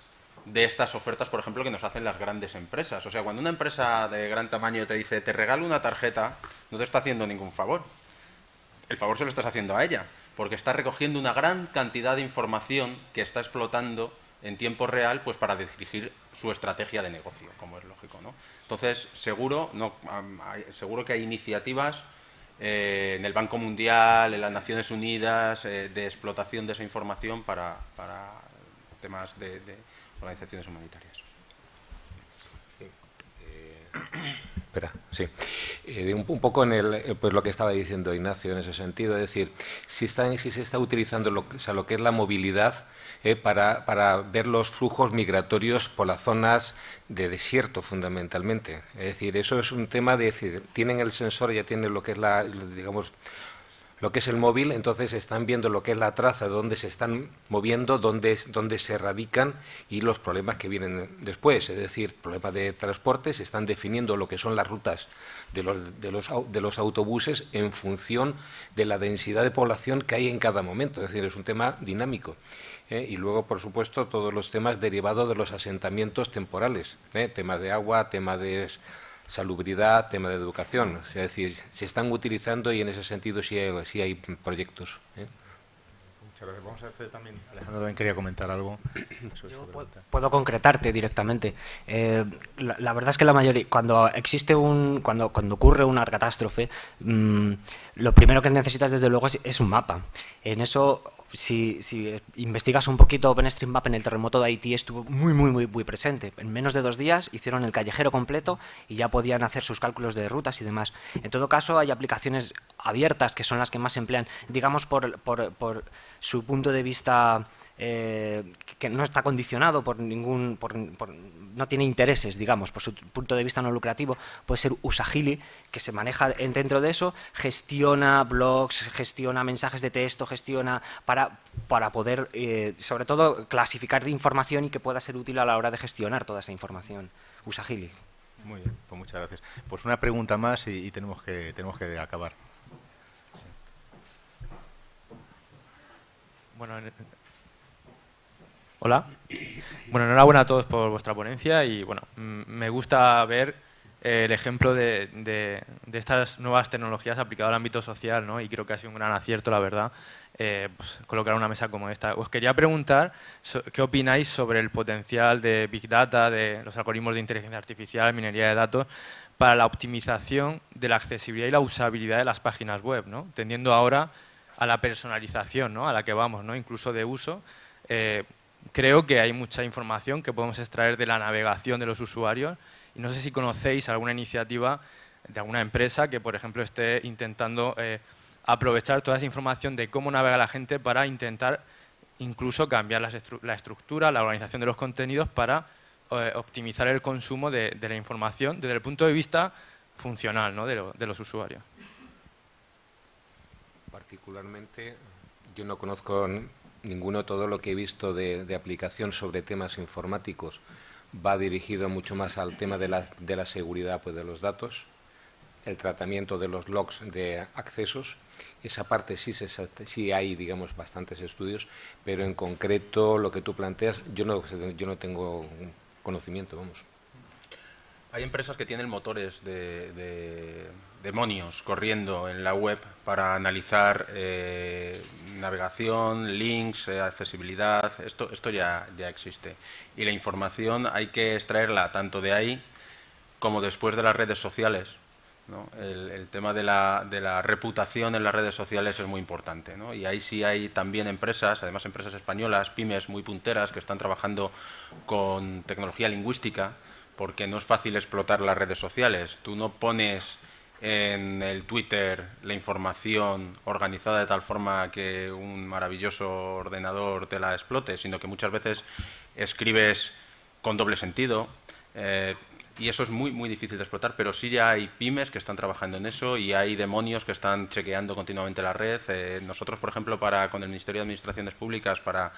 de estas ofertas, por ejemplo, que nos hacen las grandes empresas. O sea, cuando una empresa de gran tamaño te dice, te regalo una tarjeta, no te está haciendo ningún favor. El favor se lo estás haciendo a ella, porque está recogiendo una gran cantidad de información que está explotando en tiempo real, pues para dirigir su estrategia de negocio, como es lógico, ¿no? Entonces, seguro que hay iniciativas en el Banco Mundial, en las Naciones Unidas, de explotación de esa información para temas de organizaciones humanitarias. Sí. Espera, sí. Un poco en pues lo que estaba diciendo Ignacio en ese sentido, es decir, si se está utilizando lo que es la movilidad para ver los flujos migratorios por las zonas de desierto, fundamentalmente. Es decir, eso es un tema de decir, tienen el sensor, ya tienen lo que es digamos, lo que es el móvil, entonces están viendo lo que es la traza, dónde se están moviendo, dónde se radican y los problemas que vienen después. Es decir, problemas de transporte, se están definiendo lo que son las rutas de los autobuses en función de la densidad de población que hay en cada momento. Es decir, es un tema dinámico. Y luego, por supuesto, todos los temas derivados de los asentamientos temporales, temas de agua, temas de salubridad, tema de educación, es decir, se están utilizando y en ese sentido sí hay proyectos. Muchas gracias. Vamos a hacer también, Alejandro también quería comentar algo. Yo puedo concretarte directamente. La verdad es que la mayoría, cuando ocurre una catástrofe, lo primero que necesitas desde luego es un mapa. En eso, si investigas un poquito, OpenStreetMap en el terremoto de Haití estuvo muy presente. En menos de 2 días hicieron el callejero completo y ya podían hacer sus cálculos de rutas y demás. En todo caso, hay aplicaciones abiertas que son las que más se emplean, digamos, por su punto de vista, que no está condicionado por no tiene intereses, digamos, por su punto de vista no lucrativo. Puede ser Usagili, que se maneja dentro de eso, gestiona blogs, gestiona mensajes de texto, gestiona para poder, sobre todo, clasificar de información y que pueda ser útil a la hora de gestionar toda esa información. Usagili. Muy bien, pues muchas gracias. Pues una pregunta más y tenemos que acabar. Sí. Bueno, hola. Bueno, enhorabuena a todos por vuestra ponencia y bueno, me gusta ver el ejemplo de estas nuevas tecnologías aplicadas al ámbito social, ¿no? Y creo que ha sido un gran acierto, la verdad, pues, colocar una mesa como esta. Os quería preguntar qué opináis sobre el potencial de Big Data, de los algoritmos de inteligencia artificial, minería de datos, para la optimización de la accesibilidad y la usabilidad de las páginas web, ¿no? Tendiendo ahora a la personalización, ¿no? A la que vamos, ¿no? Incluso de uso. Creo que hay mucha información que podemos extraer de la navegación de los usuarios y no sé si conocéis alguna iniciativa de alguna empresa que, por ejemplo, esté intentando aprovechar toda esa información de cómo navega la gente para intentar incluso cambiar la estructura, la organización de los contenidos para optimizar el consumo de la información desde el punto de vista funcional, ¿no? de los usuarios. Particularmente, yo no conozco ninguno. Todo lo que he visto de aplicación sobre temas informáticos va dirigido mucho más al tema de la seguridad, pues, de los datos, el tratamiento de los logs de accesos. Esa parte sí hay, digamos, bastantes estudios, pero en concreto lo que tú planteas, yo no tengo conocimiento, vamos. Hay empresas que tienen motores de demonios corriendo en la web para analizar navegación, links, accesibilidad. Esto ya existe. Y la información hay que extraerla tanto de ahí como después de las redes sociales, ¿no? El tema de la reputación en las redes sociales es muy importante, ¿no? Y ahí sí hay también empresas, además empresas españolas, pymes muy punteras, que están trabajando con tecnología lingüística, porque no es fácil explotar las redes sociales. Tú no pones en el Twitter la información organizada de tal forma que un maravilloso ordenador te la explote, sino que muchas veces escribes con doble sentido, y eso es muy difícil de explotar, pero sí ya hay pymes que están trabajando en eso y hay demonios que están chequeando continuamente la red. Nosotros, por ejemplo, con el Ministerio de Administraciones Públicas, para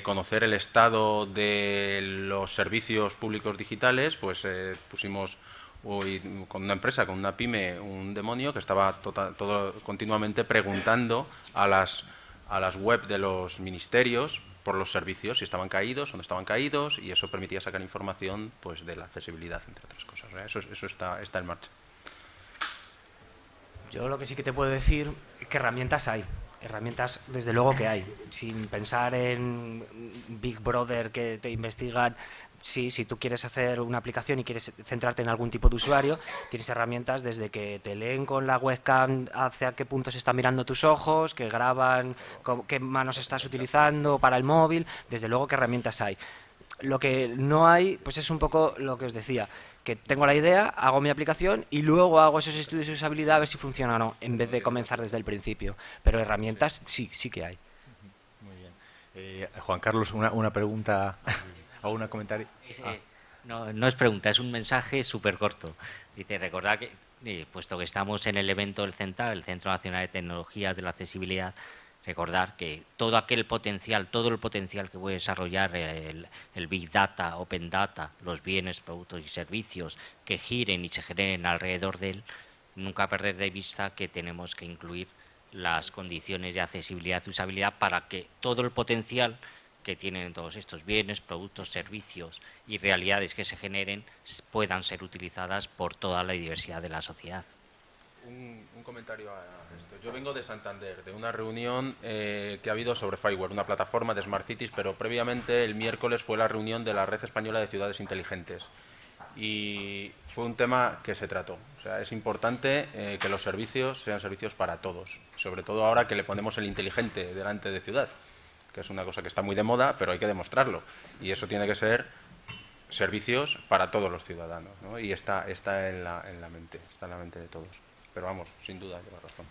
conocer el estado de los servicios públicos digitales, pues pusimos con una empresa, con una pyme, un demonio que estaba continuamente preguntando a las web de los ministerios por los servicios, si estaban caídos o no estaban caídos, y eso permitía sacar información, pues, de la accesibilidad, entre otras cosas. Eso está en marcha. Yo lo que sí que te puedo decir es que herramientas hay. Herramientas, desde luego que hay. Sin pensar en Big Brother que te investigan. Sí, si tú quieres hacer una aplicación y quieres centrarte en algún tipo de usuario, tienes herramientas desde que te leen con la webcam hacia qué puntos están mirando tus ojos, que graban qué manos estás utilizando para el móvil. Desde luego que herramientas hay. Lo que no hay, pues es un poco lo que os decía, que tengo la idea, hago mi aplicación y luego hago esos estudios de usabilidad a ver si funciona o no, en vez de comenzar desde el principio. Pero herramientas sí que hay. Muy bien. Juan Carlos, una pregunta o un comentario. No es pregunta, es un mensaje súper corto. Dice, recordad que, puesto que estamos en el evento del CENTAC, el Centro Nacional de Tecnologías de la Accesibilidad, recordar que todo el potencial que puede desarrollar el Big Data, Open Data, los bienes, productos y servicios que giren y se generen alrededor de él, nunca perder de vista que tenemos que incluir las condiciones de accesibilidad y usabilidad para que todo el potencial que tienen todos estos bienes, productos, servicios y realidades que se generen puedan ser utilizadas por toda la diversidad de la sociedad. Un comentario a esto. Yo vengo de Santander, de una reunión que ha habido sobre Fireware, una plataforma de Smart Cities, pero previamente el miércoles fue la reunión de la Red Española de Ciudades Inteligentes. Y fue un tema que se trató. O sea, es importante que los servicios sean servicios para todos, sobre todo ahora que le ponemos el inteligente delante de ciudad, que es una cosa que está muy de moda, pero hay que demostrarlo. Y eso tiene que ser servicios para todos los ciudadanos, ¿no? Y está en la mente de todos. Pero vamos, sin duda lleva razón.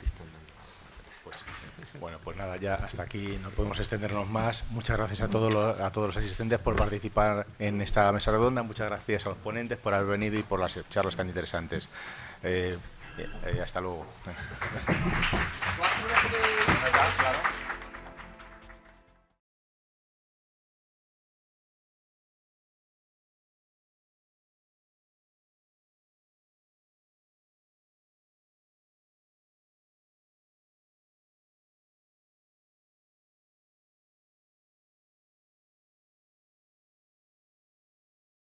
Bueno, pues nada, ya hasta aquí no podemos extendernos más. Muchas gracias a todos los asistentes por participar en esta mesa redonda. Muchas gracias a los ponentes por haber venido y por las charlas tan interesantes. Hasta luego.